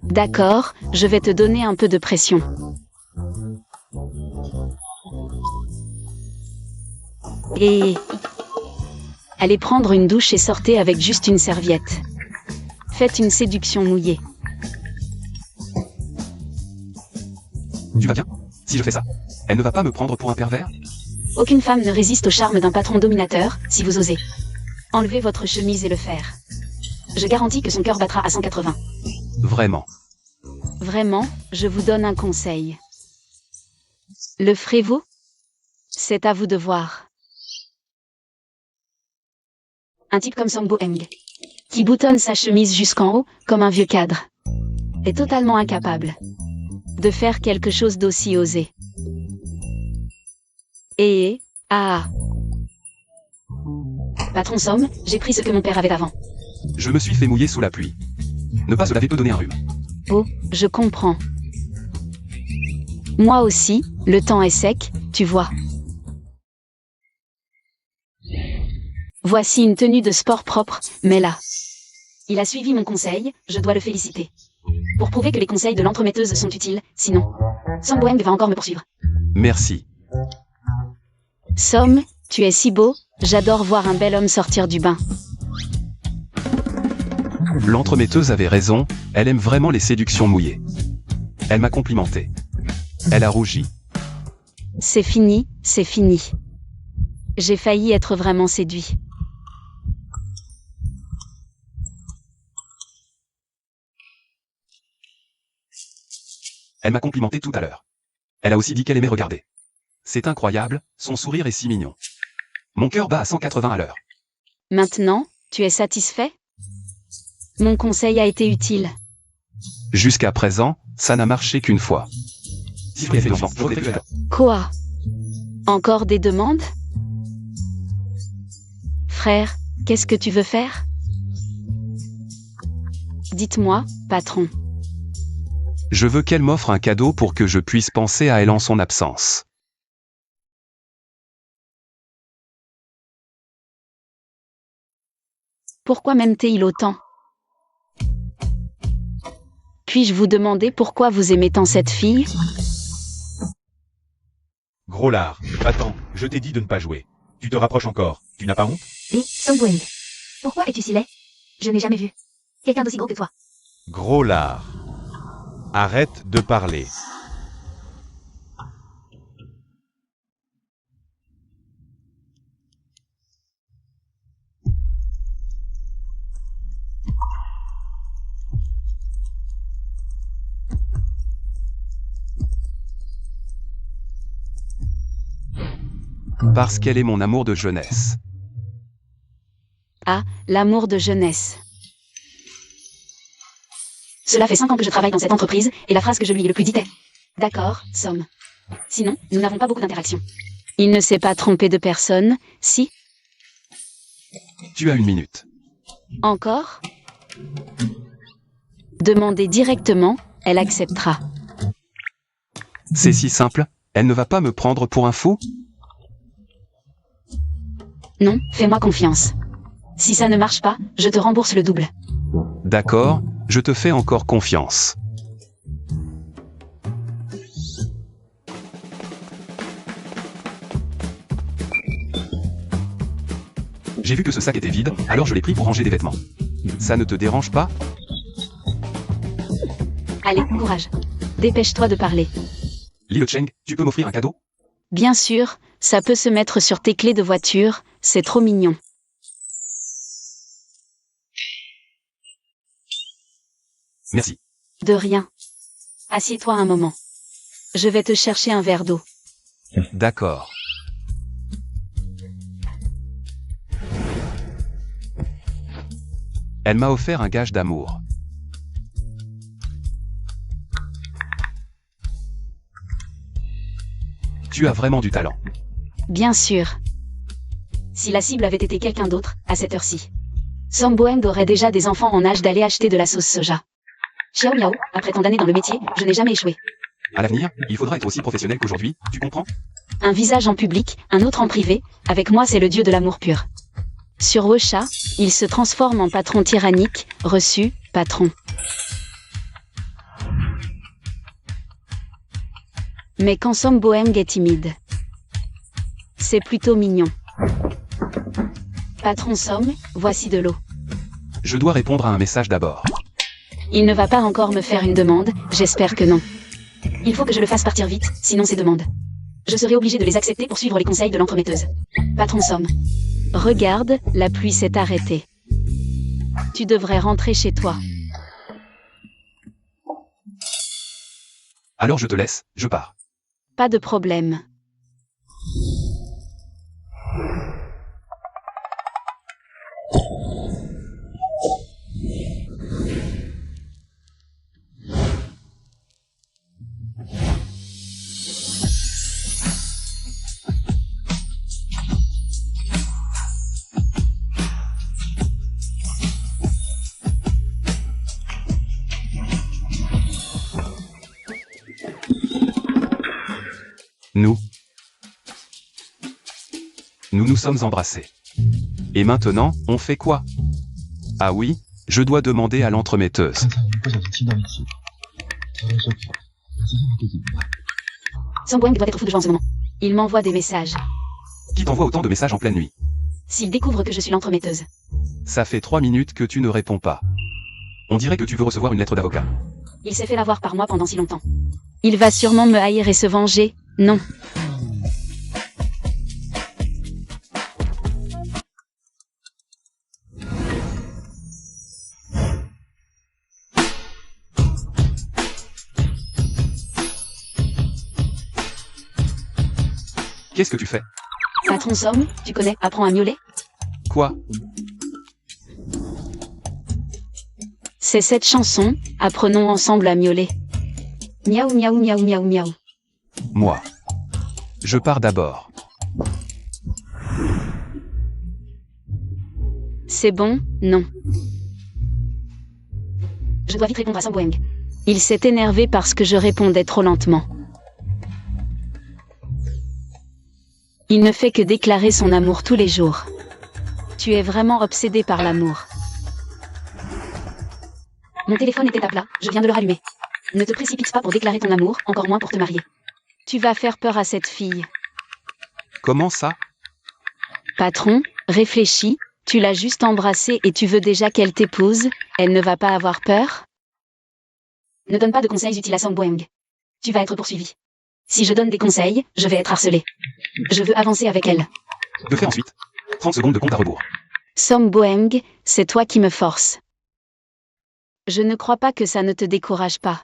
D'accord, je vais te donner un peu de pression. Et... allez prendre une douche et sortez avec juste une serviette. Faites une séduction mouillée. Tu vas bien? Si je fais ça, elle ne va pas me prendre pour un pervers? Aucune femme ne résiste au charme d'un patron dominateur, si vous osez. Enlevez votre chemise et le faire. Je garantis que son cœur battra à 180. Vraiment. Vraiment, je vous donne un conseil. Le ferez-vous? C'est à vous de voir. Un type comme Sambo Eng, qui boutonne sa chemise jusqu'en haut, comme un vieux cadre, est totalement incapable de faire quelque chose d'aussi osé. Et... ah. Patron Somme, j'ai pris ce que mon père avait avant. Je me suis fait mouiller sous la pluie. Ne pas se laver peut donner un rhume. Oh, je comprends. Moi aussi, le temps est sec, tu vois. Voici une tenue de sport propre, mais là. Il a suivi mon conseil, je dois le féliciter. Pour prouver que les conseils de l'entremetteuse sont utiles, sinon, Song Boeng va encore me poursuivre. Merci. Som, tu es si beau, j'adore voir un bel homme sortir du bain. L'entremetteuse avait raison, elle aime vraiment les séductions mouillées. Elle m'a complimenté. Elle a rougi. C'est fini, c'est fini. J'ai failli être vraiment séduit. Elle m'a complimenté tout à l'heure. Elle a aussi dit qu'elle aimait regarder. C'est incroyable, son sourire est si mignon. Mon cœur bat à 180 à l'heure. Maintenant, tu es satisfait? Mon conseil a été utile. Jusqu'à présent, ça n'a marché qu'une fois. Quoi? Encore des demandes? Frère, qu'est-ce que tu veux faire? Dites-moi, patron. Je veux qu'elle m'offre un cadeau pour que je puisse penser à elle en son absence. Pourquoi m'aime-t-il autant? Puis-je vous demander pourquoi vous aimez tant cette fille? Gros lard. Attends, je t'ai dit de ne pas jouer. Tu te rapproches encore. Tu n'as pas honte? Hé, Song Boeng. Pourquoi es-tu si laid? Je n'ai jamais vu quelqu'un d'aussi gros que toi. Gros lard. Arrête de parler. Parce qu'elle est mon amour de jeunesse. Ah, l'amour de jeunesse. Cela fait 5 ans que je travaille dans cette entreprise, et la phrase que je lui ai le plus dite est « D'accord, Som. » Sinon, nous n'avons pas beaucoup d'interactions. Il ne s'est pas trompé de personne, si? Tu as 1 minute. Encore? Demandez directement, elle acceptera. C'est si simple, elle ne va pas me prendre pour un fou? Non, fais-moi confiance. Si ça ne marche pas, je te rembourse le double. D'accord, je te fais encore confiance. J'ai vu que ce sac était vide, alors je l'ai pris pour ranger des vêtements. Ça ne te dérange pas? Allez, courage. Dépêche-toi de parler. Lilo Cheng, tu peux m'offrir un cadeau? Bien sûr, ça peut se mettre sur tes clés de voiture, c'est trop mignon. Merci. De rien. Assieds-toi un moment. Je vais te chercher un verre d'eau. D'accord. Elle m'a offert un gage d'amour. Tu as vraiment du talent. Bien sûr. Si la cible avait été quelqu'un d'autre, à cette heure-ci, Song Boeng aurait déjà des enfants en âge d'aller acheter de la sauce soja. Xiao Miao, après tant d'années dans le métier, je n'ai jamais échoué. À l'avenir, il faudra être aussi professionnel qu'aujourd'hui, tu comprends? Un visage en public, un autre en privé, avec moi c'est le dieu de l'amour pur. Sur Wosha, il se transforme en patron tyrannique, reçu, patron. Mais quand Song Boeng est timide, c'est plutôt mignon. Patron Som, voici de l'eau. Je dois répondre à un message d'abord. Il ne va pas encore me faire une demande, j'espère que non. Il faut que je le fasse partir vite, sinon ces demandes. Je serai obligé de les accepter pour suivre les conseils de l'entremetteuse. Patron Som. Regarde, la pluie s'est arrêtée. Tu devrais rentrer chez toi. Alors je te laisse, je pars. Pas de problème. Nous nous sommes embrassés. Et maintenant, on fait quoi? Ah oui, je dois demander à l'entremetteuse. Song Boing doit être fou de joie en ce moment. Il m'envoie des messages. Qui t'envoie autant de messages en pleine nuit? S'il découvre que je suis l'entremetteuse. Ça fait 3 minutes que tu ne réponds pas. On dirait que tu veux recevoir une lettre d'avocat. Il s'est fait l'avoir par moi pendant si longtemps. Il va sûrement me haïr et se venger. Non. Qu'est-ce que tu fais? Patron Song, tu connais, apprends à miauler? Quoi? C'est cette chanson, apprenons ensemble à miauler. Miaou miaou miaou miaou miaou. Moi. Je pars d'abord. C'est bon, non. Je dois vite répondre à Song Boing. Il s'est énervé parce que je répondais trop lentement. Il ne fait que déclarer son amour tous les jours. Tu es vraiment obsédé par l'amour. Mon téléphone était à plat, je viens de le rallumer. Ne te précipite pas pour déclarer ton amour, encore moins pour te marier. Tu vas faire peur à cette fille. Comment ça? Patron, réfléchis, tu l'as juste embrassée et tu veux déjà qu'elle t'épouse, elle ne va pas avoir peur? Ne donne pas de conseils utiles à Song Boing. Tu vas être poursuivi. Si je donne des conseils, je vais être harcelé. Je veux avancer avec elle. Que faire ensuite? 30 secondes de compte à rebours. Song Boing, c'est toi qui me forces. Je ne crois pas que ça ne te décourage pas.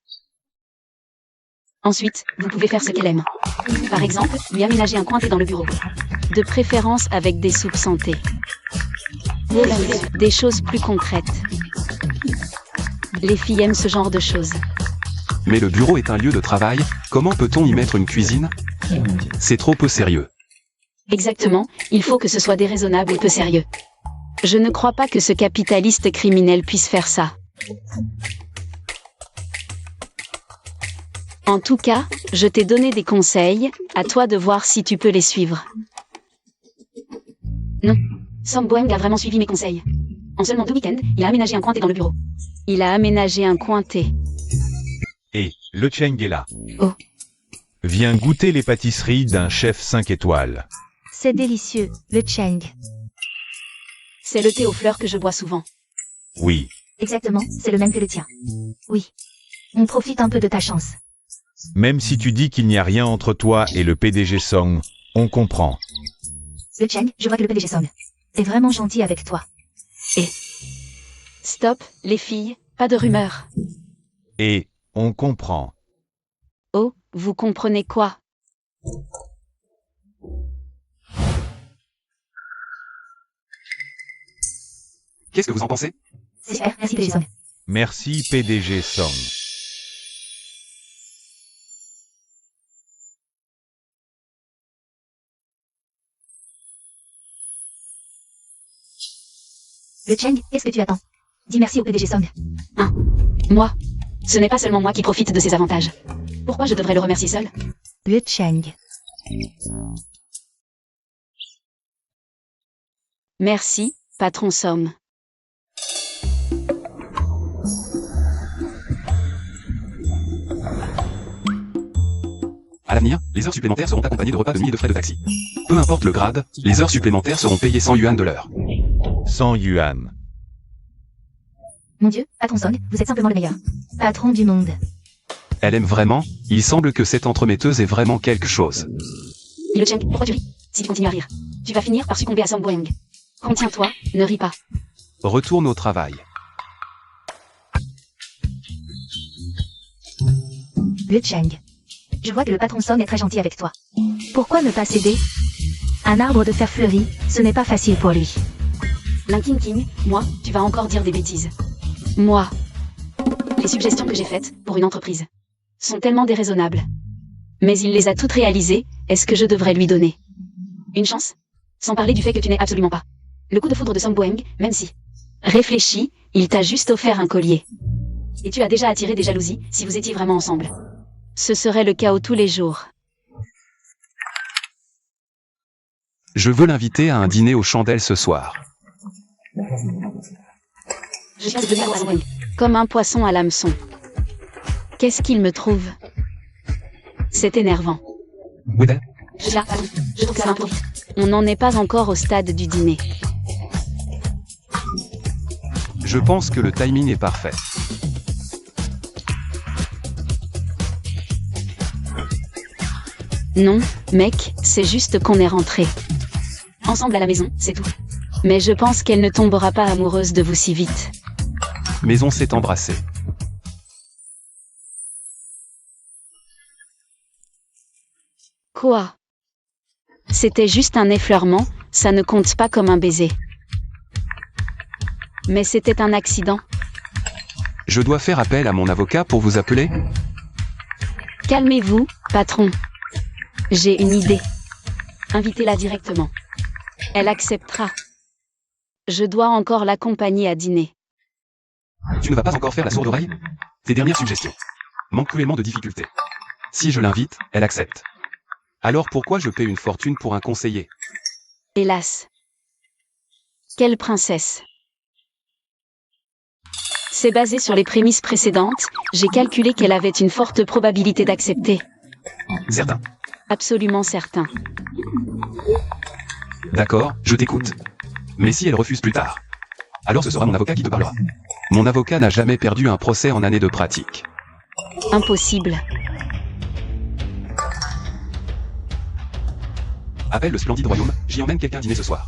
Ensuite, vous pouvez faire ce qu'elle aime. Par exemple, lui aménager un coin thé dans le bureau. De préférence avec des soupes santé. Des choses plus concrètes. Les filles aiment ce genre de choses. Mais le bureau est un lieu de travail, comment peut-on y mettre une cuisine? C'est trop peu sérieux. Exactement, il faut que ce soit déraisonnable et peu sérieux. Je ne crois pas que ce capitaliste criminel puisse faire ça. En tout cas, je t'ai donné des conseils, à toi de voir si tu peux les suivre. Non, Song Boing a vraiment suivi mes conseils. En seulement 2 week-ends, il a aménagé un coin thé dans le bureau. Il a aménagé un coin thé. Et, le Cheng est là. Oh. Viens goûter les pâtisseries d'un chef 5 étoiles. C'est délicieux, le Cheng. C'est le thé aux fleurs que je bois souvent. Oui. Exactement, c'est le même que le tien. Oui. On profite un peu de ta chance. Même si tu dis qu'il n'y a rien entre toi et le PDG Song, on comprend. Le Cheng, je vois que le PDG Song est vraiment gentil avec toi. Et... Stop, les filles, pas de rumeurs. Et, on comprend. Oh, vous comprenez quoi? Qu'est-ce que vous en pensez? C'est super, merci PDG Song. Merci PDG Song. Le Cheng, qu'est-ce que tu attends? Dis merci au PDG Song. Hein? Moi? Ce n'est pas seulement moi qui profite de ses avantages. Pourquoi je devrais le remercier seul? Le Cheng. Merci, patron Song. À l'avenir, les heures supplémentaires seront accompagnées de repas de nuit et de frais de taxi. Peu importe le grade, les heures supplémentaires seront payées 100 yuan de l'heure. 100 yuan. Mon Dieu, patron Song, vous êtes simplement le meilleur. Patron du monde. Elle aime vraiment, il semble que cette entremetteuse est vraiment quelque chose. Et le Cheng, pourquoi tu ris? Si tu continues à rire, tu vas finir par succomber à Song Boing. Contiens-toi, ne ris pas. Retourne au travail. Le Cheng. Je vois que le patron Song est très gentil avec toi. Pourquoi ne pas céder? Un arbre de fer fleuri, ce n'est pas facile pour lui. Linkin King, moi, tu vas encore dire des bêtises. Moi. Les suggestions que j'ai faites, pour une entreprise, sont tellement déraisonnables. Mais il les a toutes réalisées, est-ce que je devrais lui donner une chance? Sans parler du fait que tu n'es absolument pas le coup de foudre de Song Boing, même si... Réfléchis, il t'a juste offert un collier. Et tu as déjà attiré des jalousies, si vous étiez vraiment ensemble. Ce serait le chaos tous les jours. Je veux l'inviter à un dîner aux chandelles ce soir. Je chasse de à Song comme un poisson à l'hameçon. Qu'est-ce qu'il me trouve? C'est énervant. Wedel, Je trouve que ça va un peu vite. On n'en est pas encore au stade du dîner. je pense que le timing est parfait. Non, mec, c'est juste qu'on est rentrés. Ensemble à la maison, c'est tout. Mais je pense qu'elle ne tombera pas amoureuse de vous si vite. Mais on s'est embrassé. Quoi? C'était juste un effleurement, ça ne compte pas comme un baiser. Mais c'était un accident. Je dois faire appel à mon avocat pour vous appeler? Calmez-vous, patron. J'ai une idée. Invitez-la directement. Elle acceptera. Je dois encore l'accompagner à dîner. Tu ne vas pas encore faire la sourde oreille? Tes dernières suggestions manquent cruellement de difficultés. Si je l'invite, elle accepte. Alors pourquoi je paie une fortune pour un conseiller? Hélas. Quelle princesse. C'est basé sur les prémices précédentes, j'ai calculé qu'elle avait une forte probabilité d'accepter. Certain. Absolument certain. D'accord, je t'écoute. Mais si elle refuse plus tard, alors ce sera mon avocat qui te parlera. Mon avocat n'a jamais perdu un procès en année de pratique. Impossible. Appelle le splendide royaume, j'y emmène quelqu'un dîner ce soir.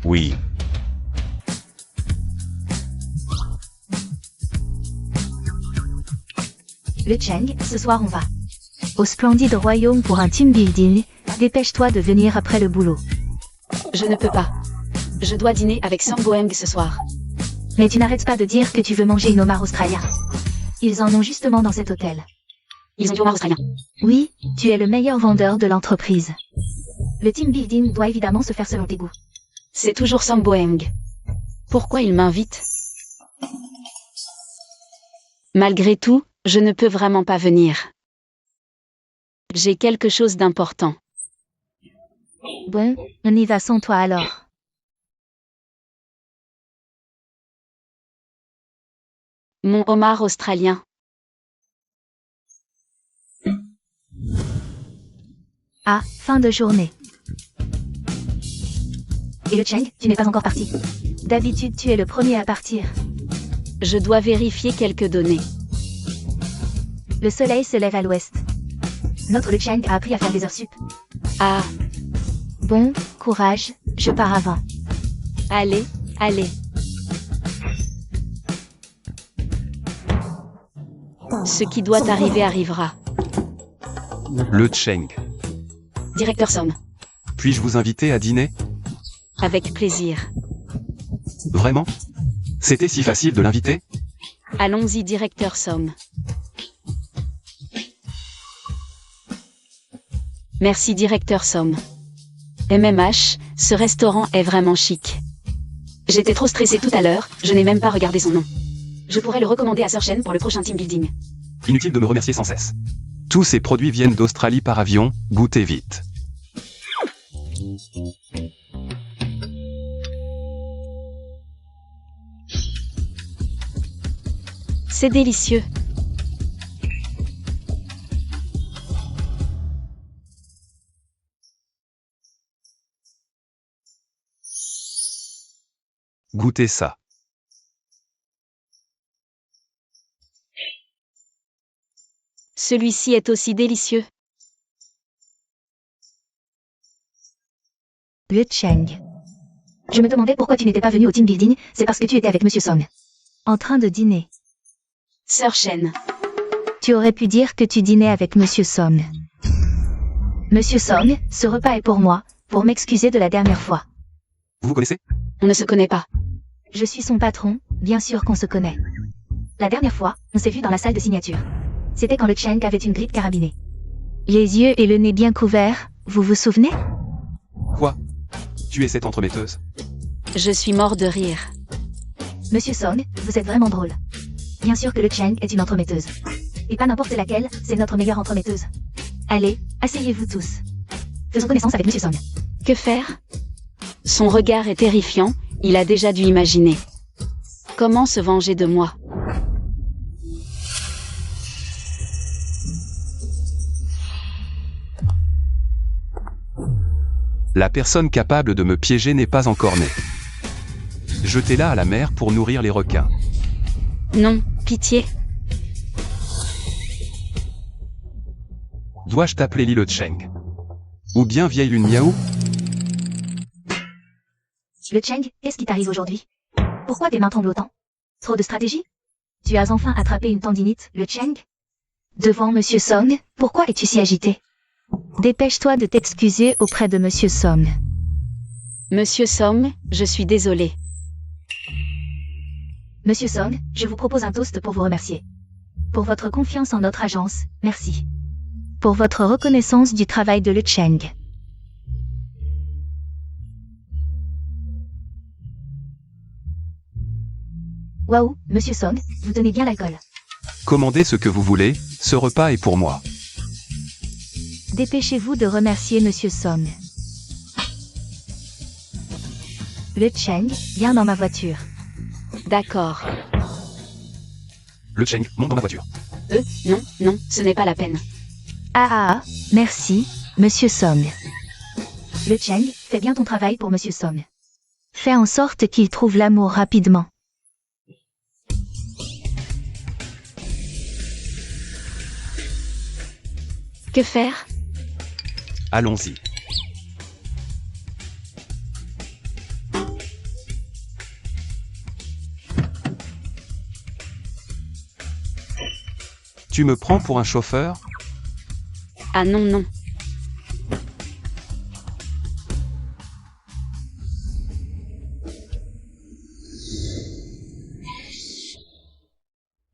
Oui. Le Cheng, ce soir on va au splendide royaume pour un team building. Dépêche-toi de venir après le boulot. Je ne peux pas. Je dois dîner avec Song Boeng ce soir. Mais tu n'arrêtes pas de dire que tu veux manger une homard australien. Ils en ont justement dans cet hôtel. Ils ont du homard australien. Oui, tu es le meilleur vendeur de l'entreprise. Le team building doit évidemment se faire selon tes goûts. C'est toujours Song Boeng. Pourquoi il m'invite? Malgré tout, je ne peux vraiment pas venir. J'ai quelque chose d'important. Bon, on y va sans toi alors. Mon homard australien. Ah, fin de journée. Et le Cheng, tu n'es pas encore parti. D'habitude, tu es le premier à partir. Je dois vérifier quelques données. Le soleil se lève à l'ouest. Notre Le Cheng a appris à faire des heures sup. Ah, Bon, courage, je pars avant. allez, allez. Ce qui doit arriver arrivera. Le Cheng. Directeur Somme. Puis-je vous inviter à dîner? Avec plaisir. Vraiment? C'était si facile de l'inviter? Allons-y, directeur Somme. Merci, directeur Somme. MMH, ce restaurant est vraiment chic. J'étais trop stressée tout à l'heure, je n'ai même pas regardé son nom. Je pourrais le recommander à Sir Shen pour le prochain team building. Inutile de me remercier sans cesse. Tous ces produits viennent d'Australie par avion, goûtez vite. C'est délicieux. Goûtez ça. Celui-ci est aussi délicieux. Le Cheng. Je me demandais pourquoi tu n'étais pas venu au team building, c'est parce que tu étais avec Monsieur Song. En train de dîner. Sir Shen. Tu aurais pu dire que tu dînais avec Monsieur Song. Monsieur Song, ce repas est pour moi, pour m'excuser de la dernière fois. Vous vous connaissez? On ne se connaît pas. Je suis son patron, bien sûr qu'on se connaît. La dernière fois, on s'est vu dans la salle de signature. C'était quand le Cheng avait une grippe carabinée. Les yeux et le nez bien couverts, vous vous souvenez? Quoi? Tu es cette entremetteuse? Je suis mort de rire. Monsieur Song, vous êtes vraiment drôle. Bien sûr que le Cheng est une entremetteuse. Et pas n'importe laquelle, c'est notre meilleure entremetteuse. Allez, asseyez-vous tous. Faisons connaissance avec Monsieur Song. Que faire? Son regard est terrifiant, Il a déjà dû imaginer. Comment se venger de moi? La personne capable de me piéger n'est pas encore née. Jetez-la à la mer pour nourrir les requins. Non, pitié. Dois-je t'appeler Li Le Cheng? Ou bien vieille lune miaou? Le Cheng, qu'est-ce qui t'arrive aujourd'hui? Pourquoi tes mains tremblent autant? Trop de stratégie? Tu as enfin attrapé une tendinite, le Cheng? Devant Monsieur Song, pourquoi es-tu si agité? Dépêche-toi de t'excuser auprès de Monsieur Song. Monsieur Song, je suis désolé. Monsieur Song, je vous propose un toast pour vous remercier. Pour votre confiance en notre agence, merci. Pour votre reconnaissance du travail de Le Cheng. Waouh, Monsieur Song, vous tenez bien l'alcool. Commandez ce que vous voulez, ce repas est pour moi. Dépêchez-vous de remercier Monsieur Song. Le Cheng, viens dans ma voiture. D'accord. Le Cheng, monte dans ma voiture. Non, ce n'est pas la peine. Merci, Monsieur Song. Le Cheng, fais bien ton travail pour Monsieur Song. Fais en sorte qu'il trouve l'amour rapidement. Que faire? Allons-y. Tu me prends pour un chauffeur? Ah non.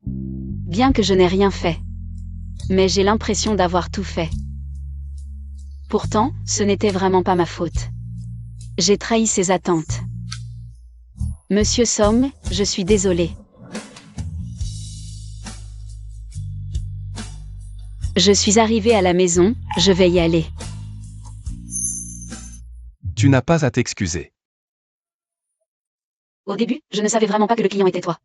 Bien que je n'ai rien fait. Mais j'ai l'impression d'avoir tout fait. Pourtant, ce n'était vraiment pas ma faute. J'ai trahi ses attentes. Monsieur Song, je suis désolé. Je suis arrivé à la maison, je vais y aller. Tu n'as pas à t'excuser. Au début, je ne savais vraiment pas que le client était toi.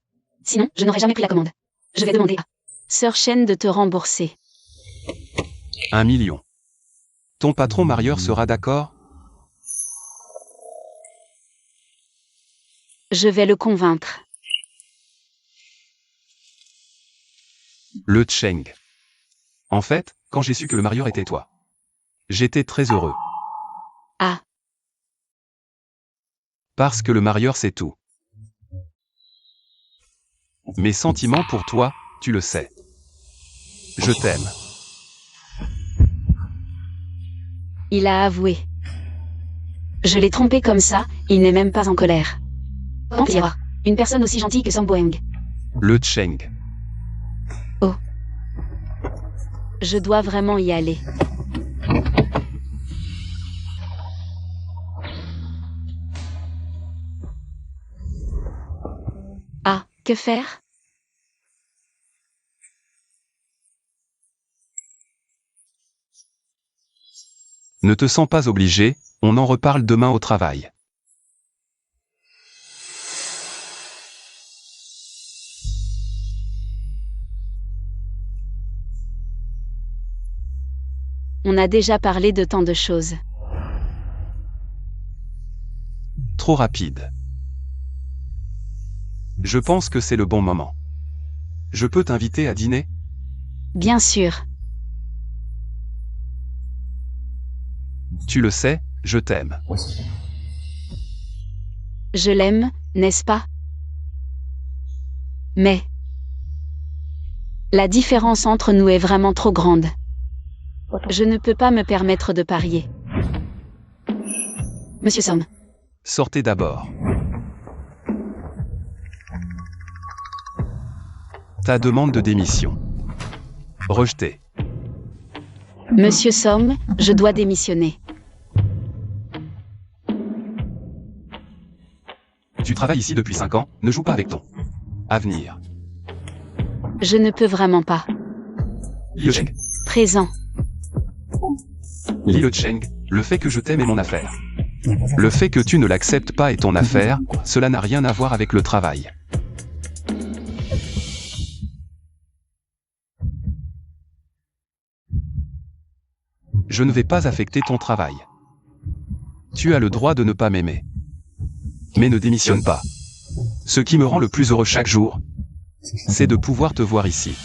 Sinon, je n'aurais jamais pris la commande. Je vais demander à Sir Chen de te rembourser. 1 million. Ton patron marieur sera d'accord? Je vais le convaincre. Le Cheng. En fait, quand j'ai su que le marieur était toi, j'étais très heureux. Ah. Parce que le marieur c'est tout. Mes sentiments pour toi, tu le sais. Je t'aime. Il a avoué. Je l'ai trompé comme ça, il n'est même pas en colère. Quand il y aura une personne aussi gentille que Song Boeng. Le Cheng. Oh. Je dois vraiment y aller. Ah, que faire? Ne te sens pas obligé, on en reparle demain au travail. On a déjà parlé de tant de choses. Trop rapide. Je pense que c'est le bon moment. Je peux t'inviter à dîner? Bien sûr. Tu le sais, je t'aime. Je l'aime, n'est-ce pas? Mais la différence entre nous est vraiment trop grande. Je ne peux pas me permettre de parier. Monsieur Song. Sortez d'abord. Ta demande de démission. Rejetée. Monsieur Song, je dois démissionner. Tu travailles ici depuis 5 ans, ne joue pas avec ton avenir. Je ne peux vraiment pas. Li Le Cheng. Présent. Li Le Cheng, le fait que je t'aime est mon affaire. Le fait que tu ne l'acceptes pas est ton affaire, cela n'a rien à voir avec le travail. Je ne vais pas affecter ton travail. Tu as le droit de ne pas m'aimer. Mais ne démissionne pas. Ce qui me rend le plus heureux chaque jour, c'est de pouvoir te voir ici.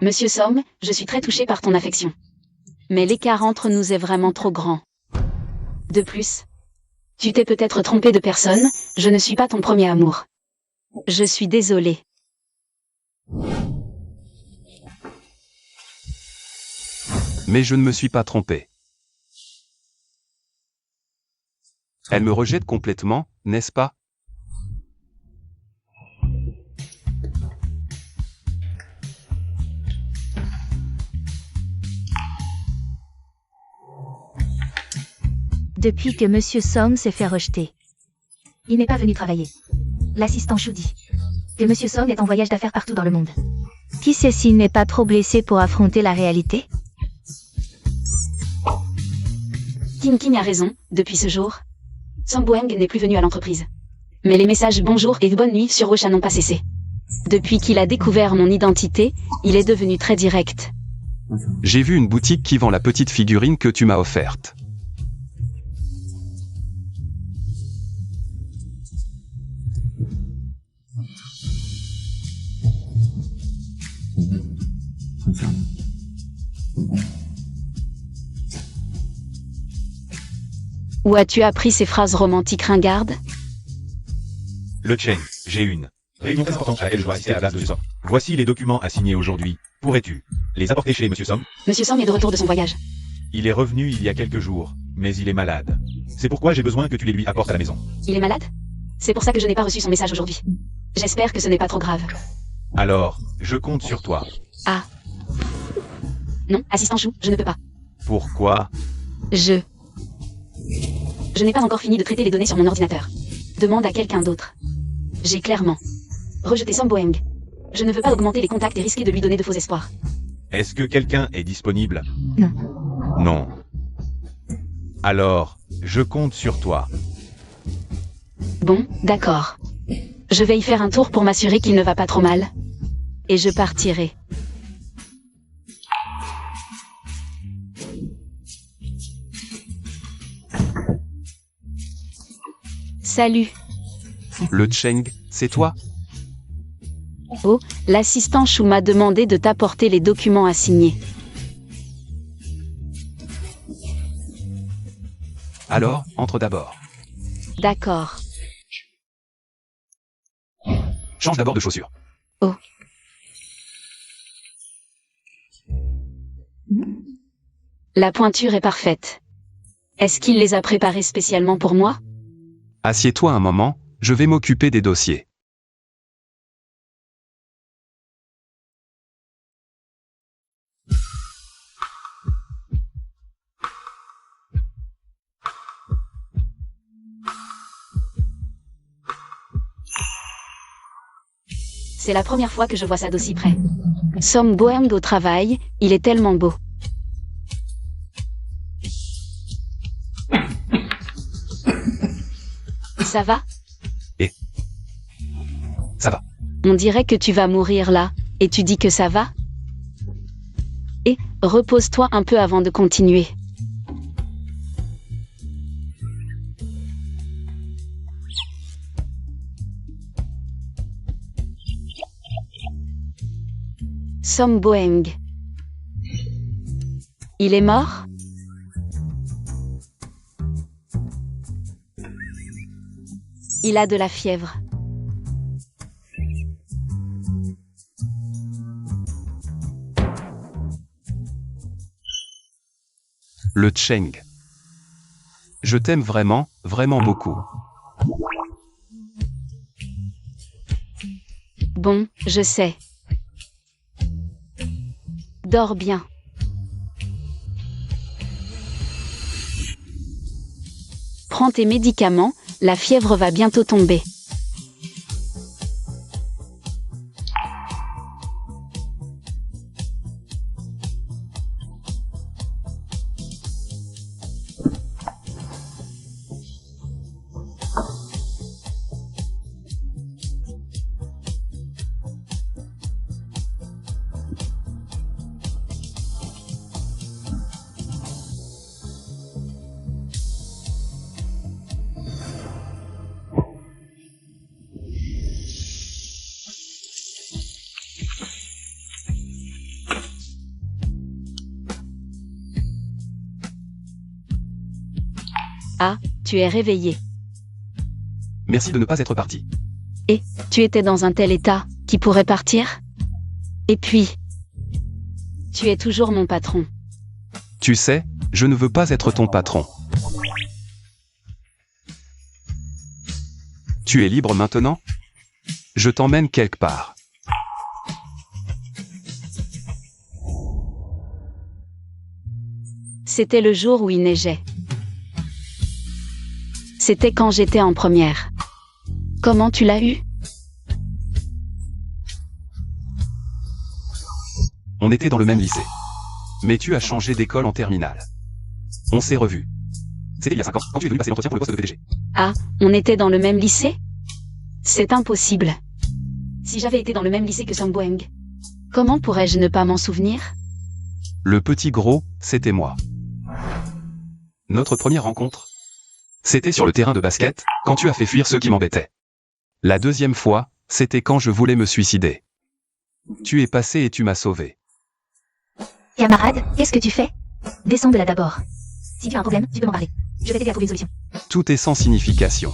Monsieur Song, je suis très touchée par ton affection. Mais l'écart entre nous est vraiment trop grand. De plus, tu t'es peut-être trompé de personne, je ne suis pas ton premier amour. Je suis désolée. Mais je ne me suis pas trompé. Elle me rejette complètement, n'est-ce pas? Depuis que Monsieur Song s'est fait rejeter. Il n'est pas venu travailler. L'assistant Shu dit que Monsieur Song est en voyage d'affaires partout dans le monde. Qui sait s'il n'est pas trop blessé pour affronter la réalité? Kim King a raison, depuis ce jour, Song Boeng n'est plus venu à l'entreprise. Mais les messages bonjour et bonne nuit sur Ocha n'ont pas cessé. Depuis qu'il a découvert mon identité, il est devenu très direct. J'ai vu une boutique qui vend la petite figurine que tu m'as offerte. Où as-tu appris ces phrases romantiques ringardes? Le Cheng, j'ai une réunion très importante à laquelle je dois assister à la place de Monsieur Song. Voici les documents à signer aujourd'hui. Pourrais-tu les apporter chez Monsieur Song? Monsieur Song est de retour de son voyage. Il est revenu il y a quelques jours, mais il est malade. C'est pourquoi j'ai besoin que tu les lui apportes à la maison. Il est malade? C'est pour ça que je n'ai pas reçu son message aujourd'hui. J'espère que ce n'est pas trop grave. Alors, je compte sur toi. Ah. Non, assistant Chou, je ne peux pas. Pourquoi? Je n'ai pas encore fini de traiter les données sur mon ordinateur. Demande à quelqu'un d'autre. J'ai clairement rejeté Song Boeng. Je ne veux pas augmenter les contacts et risquer de lui donner de faux espoirs. Est-ce que quelqu'un est disponible? Non. Non. Alors, je compte sur toi. Bon, d'accord. Je vais y faire un tour pour m'assurer qu'il ne va pas trop mal. Et je partirai. Salut. Le Cheng, c'est toi? Oh, l'assistant Chou m'a demandé de t'apporter les documents à signer. Alors, entre d'abord. D'accord. Change d'abord de chaussures. Oh. La pointure est parfaite. Est-ce qu'il les a préparées spécialement pour moi? Assieds-toi un moment, je vais m'occuper des dossiers. C'est la première fois que je vois ça d'aussi près. Song Boeng au travail, il est tellement beau. Ça va? Ça va. On dirait que tu vas mourir là, et tu dis que ça va? Et, repose-toi un peu avant de continuer. Song Boeng. Il est mort? Il a de la fièvre. Le Cheng. Je t'aime vraiment, vraiment beaucoup. Bon, je sais. Dors bien. Prends tes médicaments, La fièvre va bientôt tomber. Ah, tu es réveillé. Merci de ne pas être parti. Et, tu étais dans un tel état, qui pourrait partir? Et puis, tu es toujours mon patron. Tu sais, je ne veux pas être ton patron. Tu es libre maintenant? Je t'emmène quelque part. C'était le jour où il neigeait. C'était quand j'étais en première. Comment tu l'as eu? On était dans le même lycée. Mais tu as changé d'école en terminale. On s'est revus. C'était il y a 5 ans, quand tu es venu passer l'entretien pour le poste de PDG. Ah, on était dans le même lycée? C'est impossible. Si j'avais été dans le même lycée que Song Boeng, comment pourrais-je ne pas m'en souvenir? Le petit gros, c'était moi. Notre première rencontre, c'était sur le terrain de basket, quand tu as fait fuir ceux qui m'embêtaient. La deuxième fois, c'était quand je voulais me suicider. Tu es passé et tu m'as sauvé. Camarade, qu'est-ce que tu fais? Descends de là d'abord. Si tu as un problème, tu peux m'en parler. Je vais t'aider à trouver une solution. Tout est sans signification.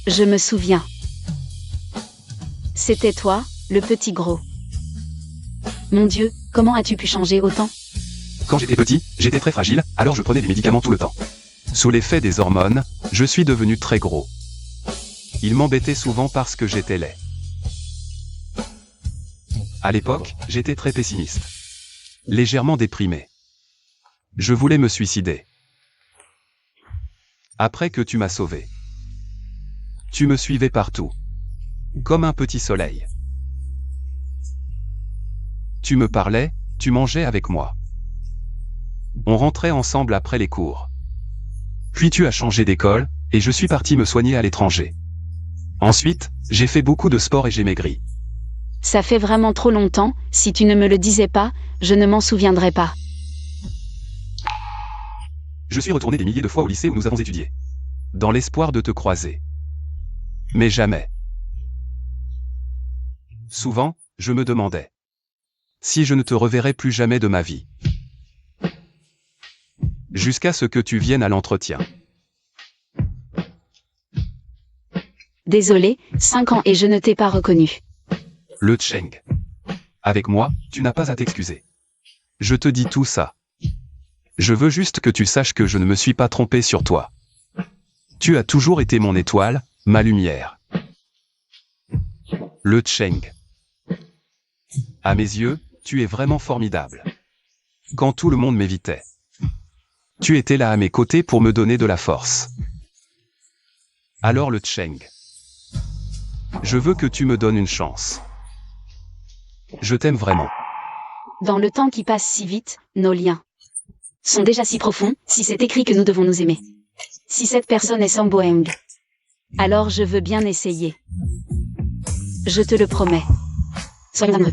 Je me souviens. C'était toi, le petit gros. Mon Dieu, comment as-tu pu changer autant? Quand j'étais petit, j'étais très fragile, alors je prenais des médicaments tout le temps. Sous l'effet des hormones, je suis devenu très gros. Il m'embêtait souvent parce que j'étais laid. À l'époque, j'étais très pessimiste. Légèrement déprimé. Je voulais me suicider. Après que tu m'as sauvé. Tu me suivais partout. Comme un petit soleil. Tu me parlais, tu mangeais avec moi. On rentrait ensemble après les cours. Puis tu as changé d'école, et je suis parti me soigner à l'étranger. Ensuite, j'ai fait beaucoup de sport et j'ai maigri. Ça fait vraiment trop longtemps, si tu ne me le disais pas, je ne m'en souviendrais pas. Je suis retourné des milliers de fois au lycée où nous avons étudié. Dans l'espoir de te croiser. Mais jamais. Souvent, je me demandais si je ne te reverrai plus jamais de ma vie. Jusqu'à ce que tu viennes à l'entretien. Désolé, 5 ans et je ne t'ai pas reconnu. Le Cheng. Avec moi, tu n'as pas à t'excuser. Je te dis tout ça. Je veux juste que tu saches que je ne me suis pas trompé sur toi. Tu as toujours été mon étoile, ma lumière. Le Cheng. À mes yeux, tu es vraiment formidable. Quand tout le monde m'évitait. Tu étais là à mes côtés pour me donner de la force. Alors le Cheng. Je veux que tu me donnes une chance. Je t'aime vraiment. Dans le temps qui passe si vite, nos liens sont déjà si profonds, si c'est écrit que nous devons nous aimer. Si cette personne est Song Boeng, alors je veux bien essayer. Je te le promets. Soyons amoureux.